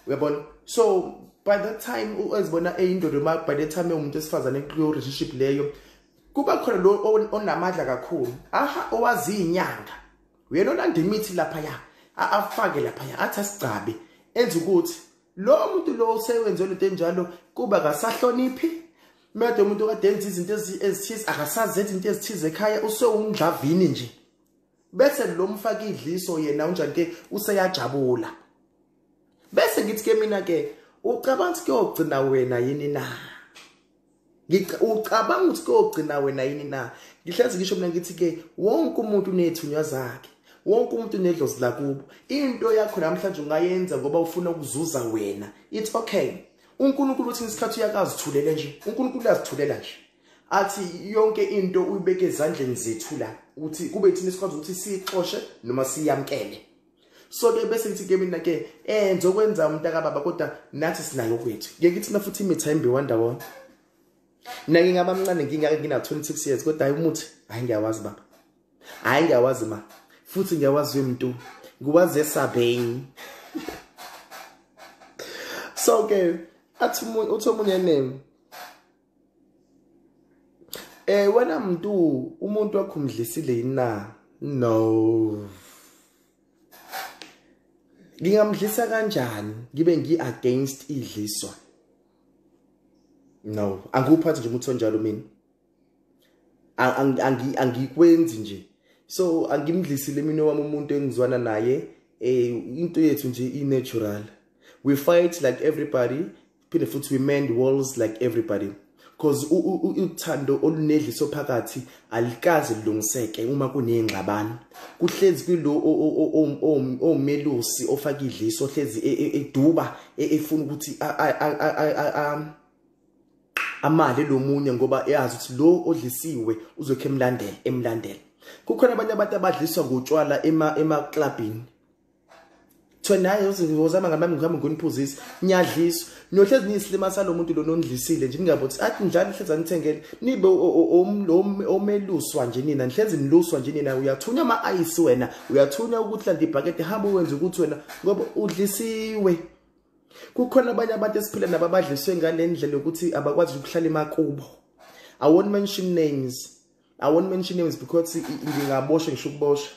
uyabona. So by the time uzibona eyindoda by the time umuntu esifazane kuyo relationship leyo kuba khona lo onamadla kakhulu owazi inyanga uyena olanda imithi lapha ya afake lapha ya athi asigcabe enza ukuthi lo muntu lo usewenze lento enjalo kuba akasahloniphi mede umuntu kade enza izinto ezithize akasazi izinto ezithize ekhaya usewumdlavini nje bese lo mfaka idliso yena unjani ke useyajabula bese ngithi ke mina ke ucabanga kuyogcina wena yini na ucabanga ukuthi kuyogcina wena yini na ngihlezi ngisho mina ngithi ke wonke umuntu unethunywa zakhe wonke umuntu unedlozi lakubo into yakho namhlanje ungayenza ngoba ufuna ukuzuza wena it's okay uNkulunkulu uthi isikhathi uyakazithulele nje uNkulunkulu uyazithulela nje athi yonke into uyibeke ezandleni zethu la uthi kube thina isikhathi ukuthi sixoxe noma siyamkele so ke bese ngithi ke mina ke ngizokwenza umuntu akababa kodwa nathi sinayo kwethu ngeke thina futhi imithembe wandawona mina ngingaba mncane ngina 26 years kodwa umuthi hayi ngiyawazi baba hayi ngiyawazi ma futhi ngiyawazi umuntu ngiwazi esabheni so ke athi umunye name wena umuntu wakhumdlisile yina no ngingamdlisa kanjani ngibe against idliswa no anguphathi nje umuntu onjalo mina angikwenzi nje so angimdlisile mina wami umuntu engizwana naye into yethu nje i-natural we fight like everybody phinde futhi we mend walls like everybody because uthando olunedliso phakathi alikaze lilungiseke uma kunengxabano kuhlezi kulo omelusi ofaka idliso ohlezi eduba efuna ukuthi amali lomunye ngoba eyazi ukuthi lo odlisiwe uzokhe emlandela kukhona abanye abantu abadliswa ngotshwala ema-clubini naye uzozama ngami ngihamba ngoniphuzisa nyadliswa nohlezi niyisilima salomuntu lo nondlisile nje ningabothi athi njalo hlezi anithengele nibe omeluswa nje nina nihlezi niluswa nje nina uyathunya ama-ayisi wena uyathunya ukuthi landa ibhakede hamba uwenze ukuthi wena ngoba udlisiwe kukhona abanye abantu esiphila nabo abadliswe ngale ndlela yokuthi abakwazi ukuhlala emakubo I won't mention names because ngingaboshwa ngisho ukubosha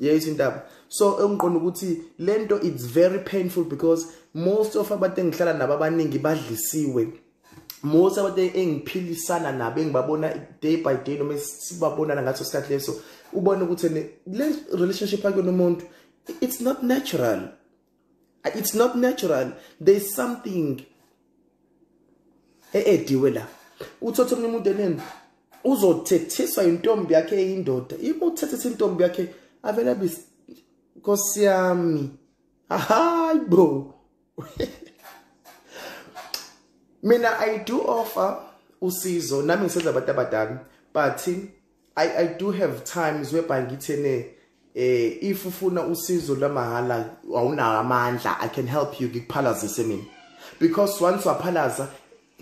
yeyithi indaba so engiqonda ukuthi lento it's very painful because most of abantu engihlala nabo abaningi badlisiwe most abantu engiphilisana nabo engibabona day by day noma sibabonana ngaso sikhathi leso ubona ukuthi le relationship yakho nomuntu it's not natural there's something ediwe la uthothe umuntu enene uzothethiswa intombi yakhe eyindoda imuthethe intombi yakhe avela bis Nkosi yami hayi bro mina I do offer usizo nami ngisenza abantu abadala but I do have times whereby ngithene if ufuna usizo lamahala awunawo amandla I can help you ngikuphalaze mina because once waphalaza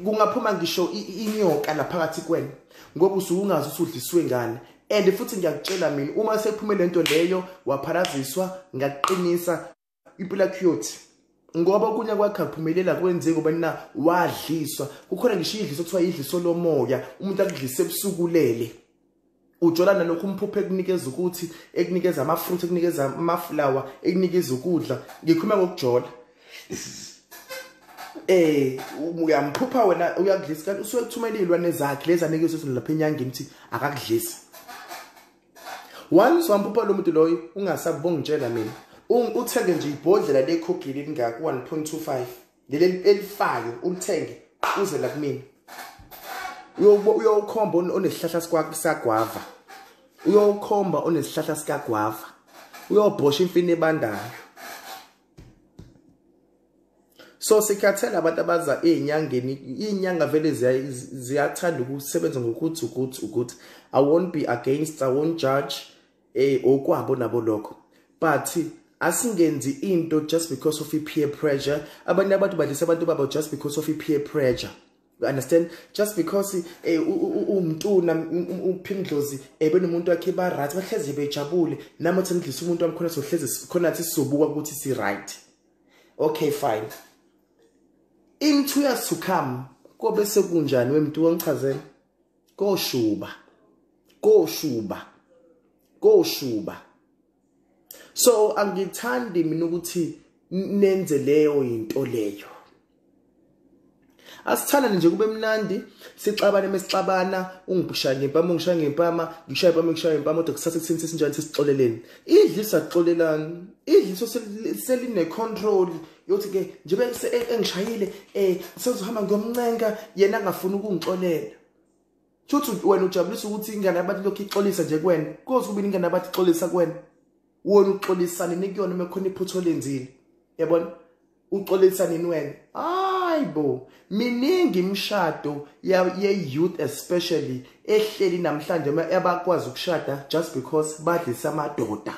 kungaphuma ngisho inyoka laphakathi kwena ngoba usungazi usudliswe ngani and futhi ngiyakutshela mina uma sephume lento leyo wapharaziswa ngaqinisa impilo yakho ngoba kunya kwakhe aphumelela kwenze ngoba nina wadliswa kukhona ngisho idliso kuthiwa idliso lomoya umuntu akudlise ebusukulele ujolana lokhu umphuphe ekunikeza ukuthi ekunikeza amafruit ekunikeza amaflower ekunikeza ukudla ngikhuluma ngokujola uyamphupha wena uyakudlisa kanti usuke kuthumela izilwane zakhe lezi anikeza lapha enyangeni ukuthi akakudlisa once wamphupha lo muntu loyo ungasabonga ngitshela mina uthenge nje ibhodlela lekhokhi lingaka 1.25 leli elifayo ulithenge uze la kumina uyokhomba onesihlahla sakagwava uyokhomba onesihlahla sikagwava uyobhosha imfini ebandayo so sikhathela abantu abaza ezinyangeni izinyanga vele ziyathanda ukusebenza ngokuthi ukuthi I won't be against I won't judge okwabo nabo lokho but asingenzi into just because of peer pressure abanye abantu badlisa abantu babo just because of peer pressure you understand just because umntuna uphindlozi benomuntu wakhe ba right bahlezi bejabule namothi ngidlisa umuntu wamkhona sohlezi khona athi sizobuka ukuthi si right okay fine in 2 years to come kobe sekunjani wemntu wangichazela koshuba so angithandi mina ukuthi nenze leyo into leyo asithanda nje kube mnandi sixabane mesixabana ungibishaya ngempama ungishaya ngempama ngishaya impama ngishaya impama kodwa kusase kusini sesinjani sesixoleleni idliso axolelana idliso seline control yothi ke nje bese engishayile sezohamba ngiyomncenga yena angafuni ukungixolela futhi wena ujabulisa ukuthi ingane yabantu lokho ixolisa nje kuwena koze kube ingane yabantu ixolisa kuwena wona uxolisana nikuyona mekhona iphutho lenzile yabona uxolisana niwena hayibo miningi imishado ye youth especially ehleli namhlanje abakwazi ukushada just because badlisa amadoda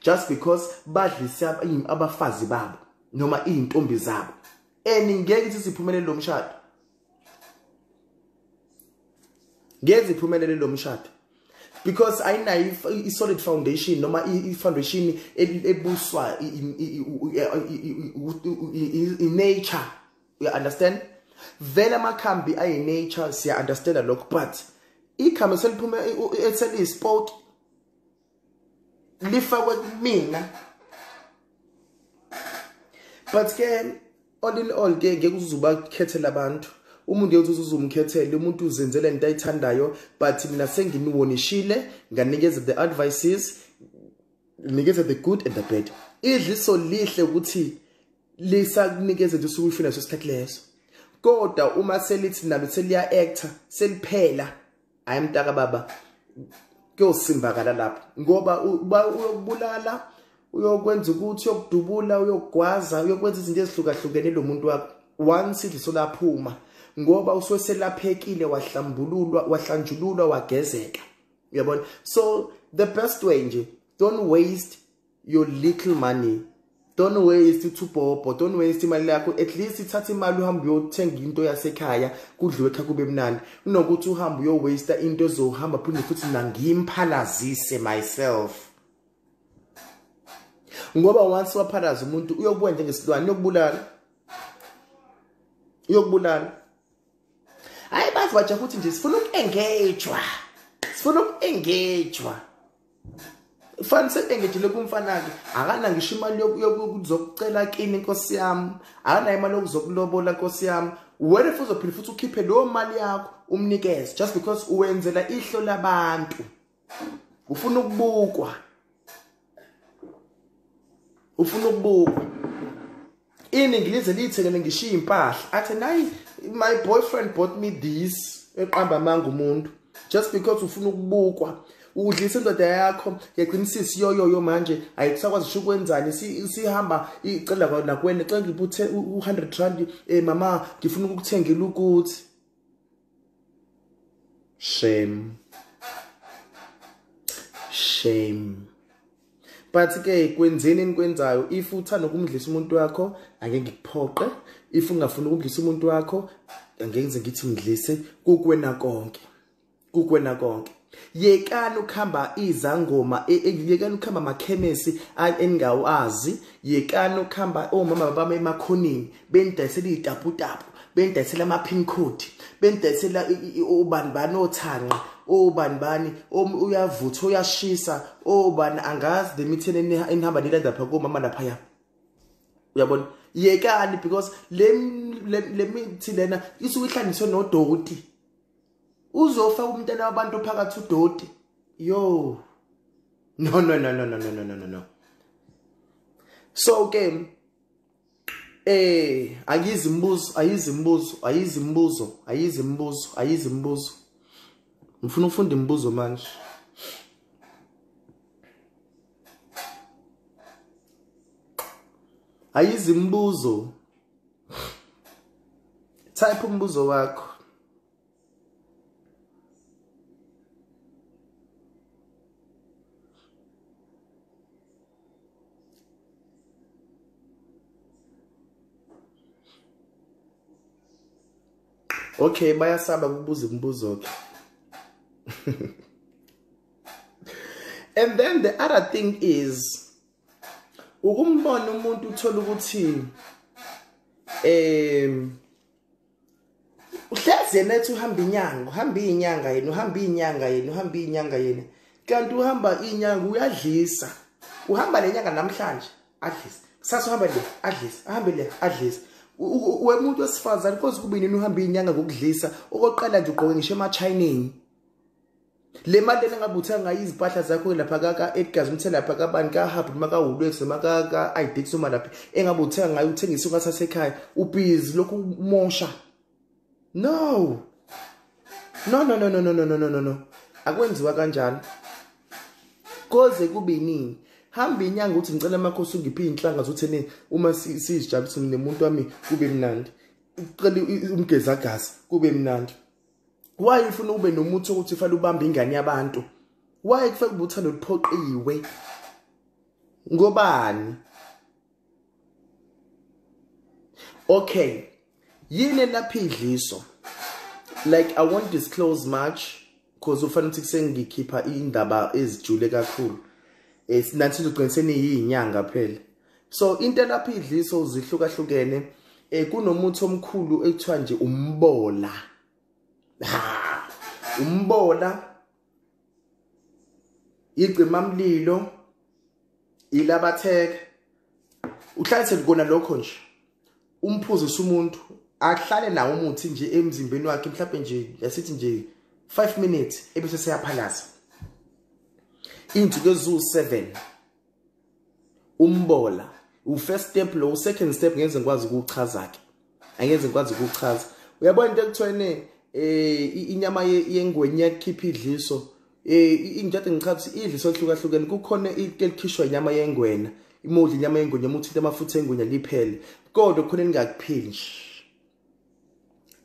just because badlisa abafazi babo noma izintombi zabo ngeke siphumelele lo mshado ngeke siphumelele lo mshado because ayinayo i-solid foundation noma i-foundation ebuswa i-nature you understand vele amakhambi ayi-nature siya understand lokho but ikhambi seliphume eseli-sport lifakwe mina but ke all in all ke ngeke uzuba khethela abantu umuntu yethu uzumkhethele umuntu uzenzele into ayithandayo but mina senginiwonishile nganikeza the advices nikeza the good and the bad idliso lihle ukuthi lisakunikeza nje usukufina sesikhathi leso kodwa uma selithi nalo seliya actor seliphela ayimtaka baba kuyosimbakala lapha ngoba uyokubulala uyokwenza ukuthi uyokudubula uyogwaza uyokwenza izinto ezihlukahlukene lo muntu wakho once idliso laphuma ngoba usoselaphekile wahlanjululwa wagezeka uyabona so the best way nje don't waste your little money don't waste ithubobo don't waste imali yakho at least ithatha imali uhambe uyothenga into yasekhaya kudliwe ekhaya kube mnandi kunokuthi uhambe uyo waste into ezohamba phinde futhi nangimphalazize myself ngoba once waphalaza umuntu uyokubuya njengesilwane uyokubulala hayi bathi waje futhi nje sifuna uku-engagewa fanele se-engagele kumfanake akana ngisho imali yokuzokucela kini nkosi yami akanayo imali yokuzokulobola nkosi yami wena futhi uzophinde futhi ukhiphe leyo mali yakho umnikeze just because uwenzela ihlo labantu ufuna ukubukwa iningi lize lithekele ngishiya impahla athi nayi my boyfriend bought me this eqamba amanga umuntu just because ufuna ukubukwa udlisa indoda yakho yaqinisisa yoyo manje ayikusakwazi ukwenzani sihamba icela nakwena xa ngibuthe u100 rand mama ngifuna ukukuthengela ukuthi shame but ke kwenzeni enikwenzayo if uthanda ukumdlisa umuntu wakho angeke ngikuphoqe if ungafuna ukudlisa umuntu wakho angeke ngithi ngidlise kukwena konke yekani ukuhamba izangoma yekani ukuhamba amakhemisi eningawazi yekani ukuhamba omama baba emakhonini bendayisela izitaputapu bendayisela ama-pin code bendayisela ubani bani othanqa obani bani uyavutha uyashisa obani angazi the meeting enihamba nilanda lapha komama lapha uyabona yekani because le mithi lena isukihlanganiswe nodoti uzofa umntana wabantu phakathi udoti yo no so ke ayizimbuzo ngifuna ufunda imibuzo manje ayizimbuzo type umbuzo wakho okay bayasaba ukubuza imibuzo ke and then the other thing is ukumbona umuntu uthola ukuthi uhlezi yena ethi uhamba inyanga yena kanti uhamba inyanga uyadlisa uhamba lenyanga namhlanje adlisa kusasa uhamba le adlisa ahambe le adlisa wemuntu wesifazane because kube nini uhamba inyanga ngokudlisa okoqala nje ugqoke ngisho ema-Chinese le mali engabe uthenga ngayo izimpahla zakho lapha ka Edgar's umthela lapha kabani ka Hub maka uLwex maka ka Idex uma lapha engabe uthenga ngayo uthengisa ukwasekhaya ubhizi lokhu umosha no akwenziwa kanjalo koze kube nini hamba inyanga uthi ngicela amakhosi ungiphi inhlanga zothene uma sizijabulisa nemuntu wami kube mnandi ucela umgezagazi kube mnandi why ufuna ube nomuthi ukuthi ufale ubambe ingane yabantu why kufanele ube uthando luphoqiwe ngobani okay yini lapha idliso like I won't disclose much because ufanele ukuthi kusengikhipha indaba ezijule kakhulu nathi sizoqiniseni yinyanga phela so into lapha idliso zihlukahlukene kunomuthi omkhulu ekuthiwa nje umbola umbola igcimamlilo ilabatheke uhlalise kona lokho nje umphuzisa umuntu ahlale nawo umuthi nje emzimbeni wakhe mhlawumbe nje yasithi nje 5 minutes ebese seyaphalaza into kezu7 umbola first step lo second step ngeze ngikwazi ukuchaza ke angeze ngikwazi ukuchaza uyabona into ekuthiwene inyama yengwenye yakhipha idliso injade ngichaza idliso ehlukahlukene kukhona elikhishwa inyama yengwena imodli inyama yengwenye umuthi into amafutha engwenya liphele kodwa khona ningakupheli nje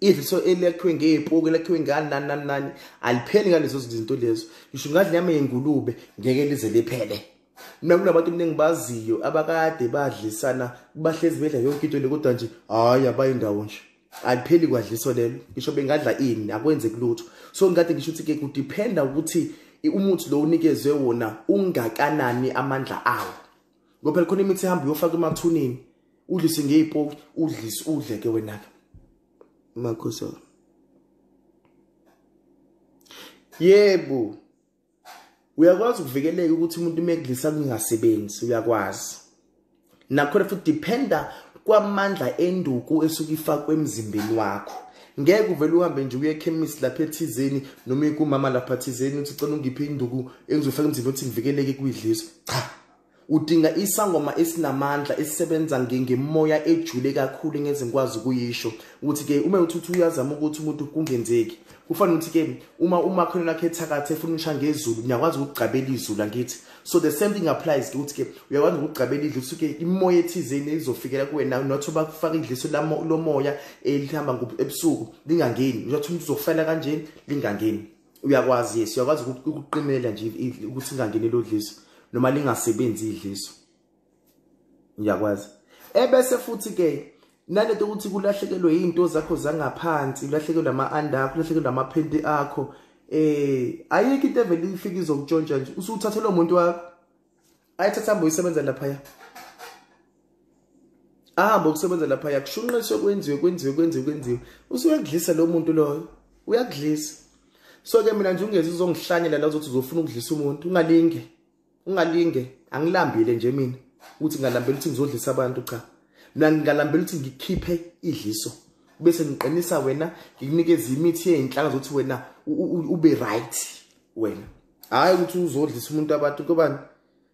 idliso elekhiwe ngezipuku elekhiwe nganani alipheli ngalezo zinto lezo ngisho ngadla inyama yengulube ngeke lize liphele mina kunabantu ningibaziyo abakade badlisana bahlezi bedla yonke into le kodwa nje hayi abayindawo nje alipheli kwadliso lelo ngisho bengadla ini akwenze kulutho so ngikade ngisho ukuthi ke kudependa ukuthi umuthi lo unikezwe wona ungakanani amandla awo ngoba phela khona imithi ehamba uyofaka emathunini udlise ngezipuku udle ke wena makhoso yebo uyakwazi ukuvikeleka ukuthi umuntu umekudlisa kungasebenzi uyakwazi nakhona futhi dependa kwamandla enduku esuka ifakwe emzimbeni wakho ngeke uvele uhambe nje uye chemist lapha ethizeni noma ikumama lapha ethizeni uthi cela ungiphi induku engizofaka emzimbeni ukuthi ngivikeleke kwidliso cha udinga isangoma esinamandla esisebenza ngemoya ejule kakhulu ngeze ngikwazi ukuyisho ukuthi ke uma uthi uyazama ukuthi umuntu kungenzeki kufanele ukuthi ke uma khona lakhe ethakathe efuna usha ngezulu uyakwazi ukugcabela izulu ngithi so the same thing applies ukuthi ke uyakwazi ukugcabela idliso ke imoya ethizeni izofikela kuwena not bakufaka idliso lomoya elihamba ebusuku lingangeni uyathi umuntu uzofela kanjeni lingangeni uyakwazi yes uyakwazi ukuqinela nje ukuthi ingangeni lo dliso noma lingasebenzi idliso uyakwazi ebese futhi ke nalento ukuthi kulahlekelwe izinto zakho zangaphansi ulahlekelwe ama-under akho ulahlekelwe amaphenti akho ayikho into evele ifika izokutshontsha nje usuthathe lo muntu wakho ayithatha hambe uyisebenza lapha ahamba ukusebenza lapha kushunqiswe kwenziwe usuyakudlisa lo muntu loyo uyakudlisa so ke mina nje ungeze uzongihlanyela la uzothi uzofuna ukudlisa umuntu ungalinge angilambile nje mina uthi ngalambela ukuthi ngizodlisa abantu cha mina ngalambela ukuthi ngikhiphe idliso bese ngiqinisa wena ngikunikeza imithi yeinhlanga zokuthi wena ube right wena hayi ukuthi uzodlisa umuntu abantu kobani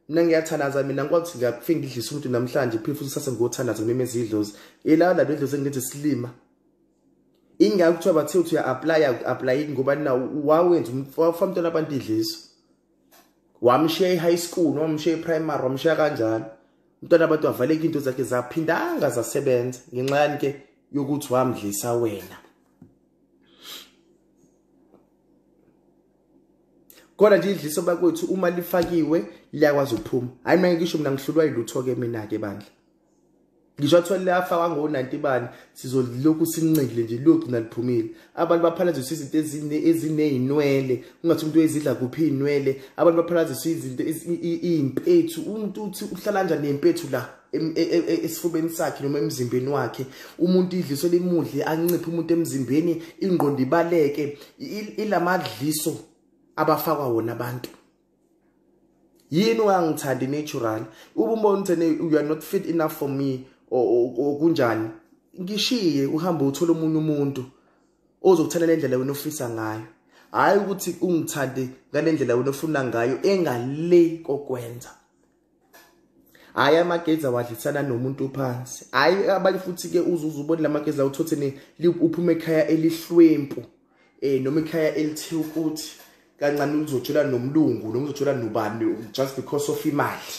mina ngiyathanaza mina ngikwathi ngiyafika ngidlisa umuntu namhlanje phela futhi sase ngothanaza ngimemeza idlozi elala ledlozi ngithi silima ingakuthiwa bathe uthi uya-apply ngoba na wawenza wafamtela abantu idliso wamshiya high school noma wamshiya primary wamshiya kanjalo umntwana abantu wavaleka into zakhe zaphindanga zasebenza ngenxa yani ke yokuthi wamdlisa wena kodwa nje idliso bakwethu uma lifakiwe liyakwazi ukuphuma hayi manje ngisho mina ngihlulwa yilutho ke mina ke bandla ngisho athiwa liyafakwa ngo-90 bani sizolokhu sincikile nje liyogcina liphumile. Abantu baphalaziswa izinto eziney'nwele ungathi umuntu uyezidla kuphi iy'nwele. Abantu baphalaziswa izinto iy'mpethu. Umuntu uthi uhlala kanjani ney'mpethu la esifubeni sakhe noma emzimbeni wakhe. Umuntu idliso limudle anciphe umuntu emzimbeni ingqondo ibaleke. Ilamadliso abafakwa wona abantu. Yini ungangithandi natural? Ubumbona ukuthi you are not fit enough for me or kunjani? Ngishiye uhambe uthola umuntu ozokuthanda lendlela wena ofisa ngayo. Hayi ukuthi ungithande ngalendlela wena ofuna ngayo engale kokwenza. Hayi amagezi awadlisana nomuntu phansi. Hayi abanye futhi ke uzubona lamagezi awuthothe uphume ekhaya elihlwempu noma ekhaya elithe ukuthi kancane uzotshola nomlungu noma uzotshola nobani just because of imali.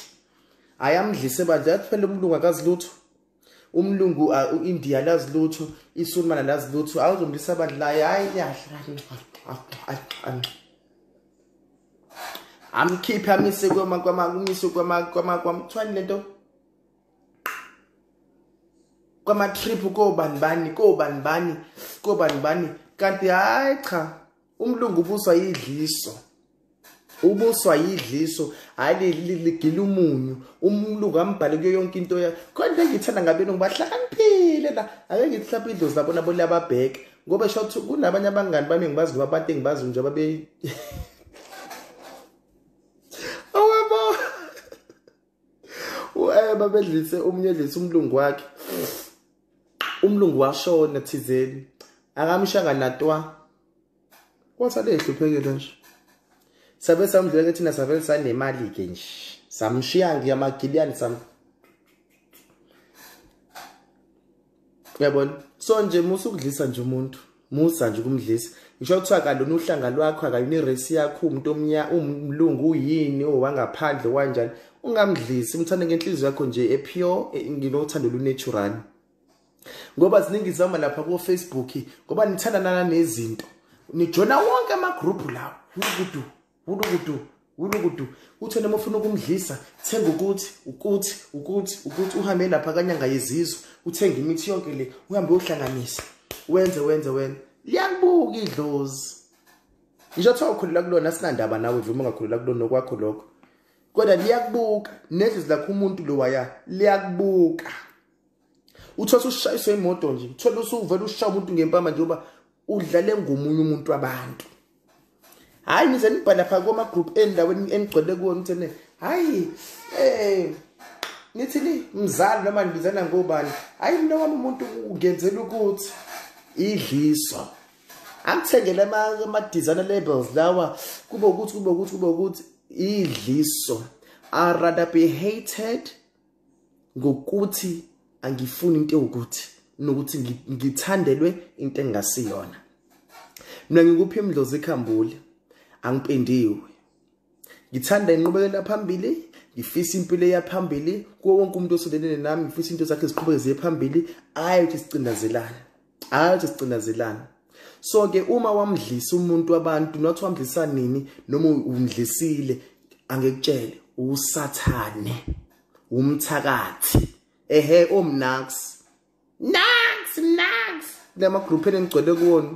Ayamdlise bandla yathi phela umlungu akazi lutho. Umlungu uIndia lazi lutho, iSulman lazi lutho. Awuzomlisa bandla hayi amkhipha amise kwamthwani lento kwama trip kobani bani kanti hayi cha umlungu ubuswa yidliso hayi ligila umunyu. Umlungu ambhale kuyo yonke into ya konke ngithanda ngabeni ngibahlakaniphile la ake ngithi lapha idlozi labona bona lababheke ngoba shot kunabanye abangani bami ngibazi ngoba abantu engibazi nje babe babedlise umnyedlise umlungu wakhe. Umlungu washona thizeni akamshanga natwa wasale ehluphekile nje. Sabe samdlela thina savele sanemali ke nje samshiya ngiyamagiliyani yabona. So nje musukudlisa nje umuntu musa nje kumdlisa ngisho kuthiwa kalona uhlanga lwakho akayini race yakho umuntu umlungu uyini owangaphandle kanjani ungamdlisi umthande ngenhliziyo yakho nje epure ngilothando lunatural. Ngoba ziningi zama lapha ku Facebook ngoba nithandana nezinto nijona wonke ama group lawo ulukudu uthena mufuna ukumdlisa thenga ukuthi uhambe lapha kanyanga yezizwe uthenga imithi yonke le uhambe uhlanganisa wenze liyakubuka idlozi. Ngisho thola ukholelwa kulona sinandaba nawe vuma ngakholelwa kulona nokwakho lokho kodwa liyakubuka nedlozi lakho umuntu lo waya liyakubuka. Uthola ushayiswe imoto nje uthola usuvela ushaya umuntu ngempama nje uba udlale ngomunye umuntu wabantu. Hayi nize nibhala pha kuma group endaweni enigcwele kuwona uthene hayi nithi mzali noma nibizana ngobani hayi mina wami umuntu ungenzela ukuthi idliso angithengele ama designer labels lawa kube ukuthi idliso. I rather be hated ngokuthi angifuni into ukuthi nokuthi ngithandelwe into engasiyona. Mina ngikuphi imdlozi ekhambule angipendiwe ngithanda inqubekela phambili ngifisa impilo yaphambili kuwo wonke umuntu osondelene nami ngifisa into zakhe ziqhubeke ziye phambili ayothi sicindazelana. So ke uma wamdlisa umuntu wabantu nothi wamdlisa nini noma umdlisile angekutshele usathane umthakathi omnax lama group enigcwele kuwona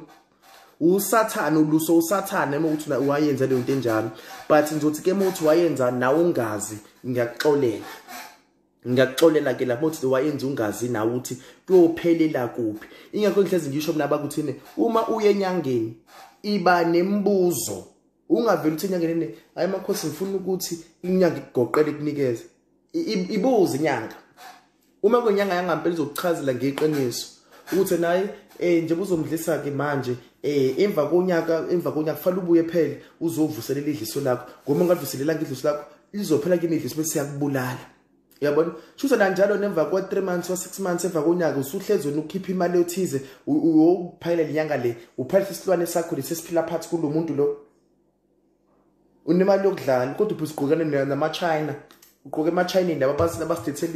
usathane uluso usathane uma ukuthi wayenza le nto enjalo but ngizothi ke muthi wayenza nawe ungazi ngiyakuxolela ke lapho uthi wayenza ungazi nawe uthi kuyophelela kuphi. Ingakho ngihlezi ngisho mina abakuthini uma uye enyangeni iba nembuzo ungaveli uthi enyangeni hayi makhosi ngifuna ukuthi inyanga igoqele ikunikeze ibuze inyanga uma kwenyanga yangampela izokuchazela ngeqiniso ukuthi naye nje uzomdlisa ke manje emva konyaka kufanele ubuye phele uzovuselela idliso lakho ngoba ungavuselela idliso lakho lizophela ke idliso bese yakubulala. Yabona shusa kanjalo nemva kwa 3 months or 6 months emva konyaka usuhlezi wena ukhipha imali ethize uyophayela lenyanga le uphalisa isilwane sakho lesesiphila phansi kulo muntu lo unemali yokudlala kodwa ubusugqokana nama China ugqoke ama China ndaba basidethela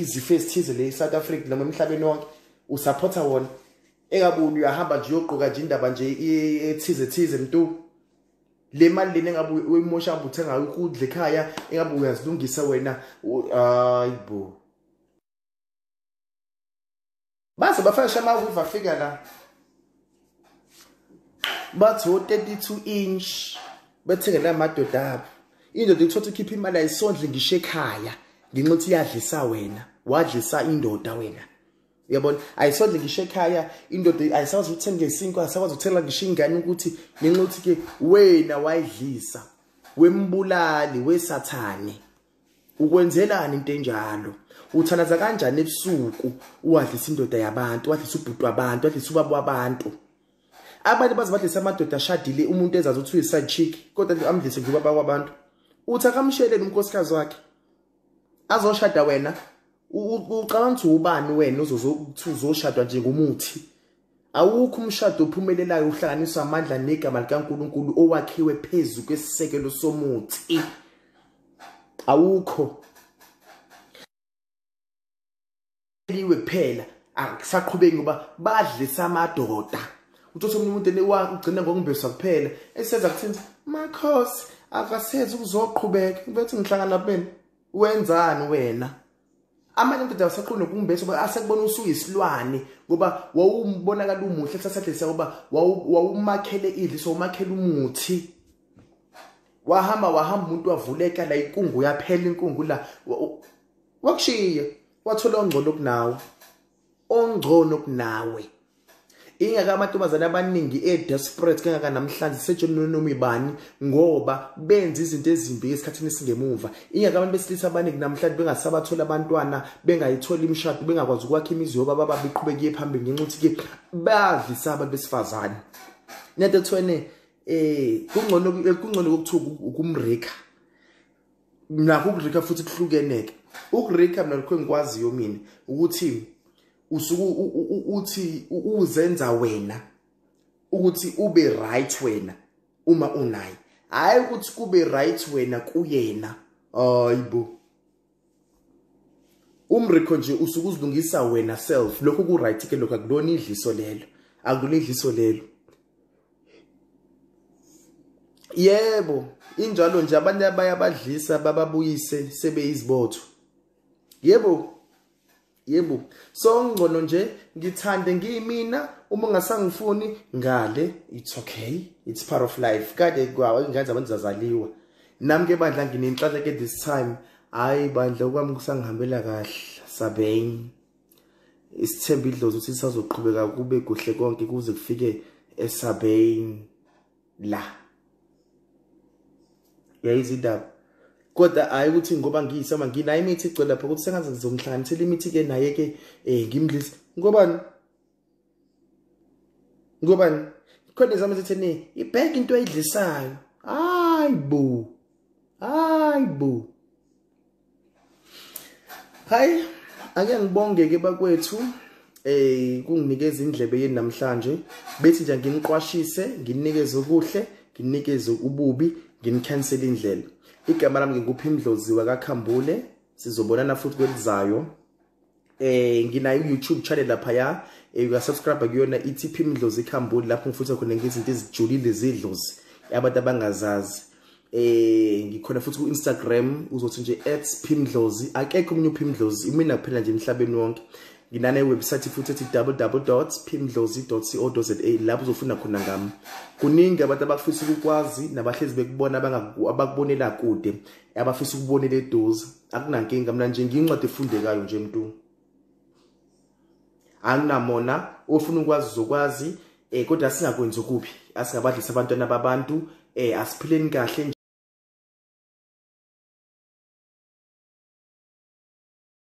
izifo ezithize le South Africa noma emhlabeni wonke usupporta wona engabuni uyahamba nje uyogqoka nje indaba nje ethize mntu le mali lena engabe uyimosha uthenga ukudla ekhaya engabe uyazilungisa wena hayibo. Baze bafaka shama bafika la. Bathi 32 inch bethengela amadoda abo. Indoda ithothi ikhipha imali ayisondle ngisho ekhaya. Nginqothi iyadlisa wena, wadlisa indoda wena. Uyabona, ayisondle ngisho ekhaya, indoda ayisazi ukuthenga ngesinkwa, ayisazi ukuthela ngisho ingane ukuthi nginqothi ke wena wayidlisa. Wembulali wesathane. Ukwenzelani into enjalo? Uthanaza kanjani ebusuku uwadlisa indoda yabantu, wadlisa ubhuti wabantu, wadlisa ubaba wabantu? Abantu bazibadlisa amadoda ashadile umuntu ezazi ukuthi uyiside chick kodwa amdlise ngubaba wabantu. Uthi akamshelele unkosikazi wakhe azoshada wena. Ucabanga ukuthi ubani wena uzoshadwa njengomuthi? Awukho umshado ophumelelayo uhlanganiswa amandla negama likaNkuluNkulu owakhiwe phezulu kwesisekelo somuthi. Awukho. Liwe kuphela akusaqhubeki ngoba badlisa amadoda. Uthothi umuntu ugcina ngokumbesa kuphela esenza kuthi makhosi akasenze ukuzoqhubeka bethi ngihlangana nabeni wenzani wena? Amanye amadoda asaqhubeka nokumbesa asekubona usuyisilwane ngoba wawumbonakala umuhle sasadlisa ngoba wawumakhele idliso umakhele umuthi. Wahamba umuntu wavuleka la inkungu yaphela inkungu la wakushiya wathola ongcono kunawe. Ongcono kunawe. Ingaka amantombazane abaningi desperate kangaka namhlanje sejona noma ibani ngoba benza izinto ezimbi esikhathini singemuva. Ingaka abantu besilisa abaningi namhlanje bengasabathola abantwana, bengayithola imishado, bengakwazi ukwakha imizi yoba baba biqhubeke phambili ngenxa ukuthi ke badlisa abantu besifazane. Nento ethwene kungcono ukuthuka ukumrika. Nakho ukurika futhi kuhlukeneke. Ukurika mina lokho ngikwaziyo mina ukuthi uthi uzenza wena ukuthi ube right wena uma unayi, hayi ukuthi kube right wena kuyena. Hayibo, umrikho nje usuke uzilungisa wena self. Lokho ku right ke lokho akulona idliso lelo, akulona idliso lelo. Yebo, injalo nje abantu bayabadlisa bababuyise sebeyizibotho. Yebo, so ngcono nje ngithande ngiyimina, uma ungasangifuni ngale, it's okay, it's part of life. Kade kwawe ingaze abantu zazaliwa. Nami ke bandla nginenhlanhla ke this time. Hayi bandla kwami kusangihambela kahle. Sabeng. Isithemba idlozi ukuthi sisazoqhubeka kube kuhle konke kuze kufike eSabeng la. Yayizindaba. Kodwa hayi ukuthi ngoba ngiyisama nginayo imithi igcwele lapha ukuthi sengaze ngizomhlanganisela imithi ke naye ke ngimdlisa. Ngobani khona izama zitheni ibheke into ayidlisayo. Hayibo. Hayi ake ngibonge ke bakwethu kunginikeza indlebe yeni namhlanje. Bethi nje nginiqwashise, nginikeze okuhle, nginikeze ububi, nginicancel indlela. Igama lami nginguphi wakaKhambule. Sizobonana futhi kwelizayo. Nginayo YouTube channel lapha ya. Uyasubscribe kuyona ithi Phimdlozi Mdlozi Khambule lapho ngifutha khona ngezinto ezijulile zidlozi abantu abangazazi. Ngikhona futhi ku Instagram uzothi nje @Phimdlozi. Akekho umunye uPhimdlozi, imina kuphela nje emhlabeni wonke. Nginana website futhi ethi www.phimdlozi.co.za lapho uzofuna khona ngami. Kuningi abantu abafisa ukwazi nabahlezi bekubona abakubonela kude, abafisa ukubonela eduze. Akunankinga mina nje ngincwadi efundekayo nje mntu. Anginamona ofuna ukwazi uzokwazi kodwa singakwenza kuphi. Asingabadlisa abantwana babantu asiphileni kahle.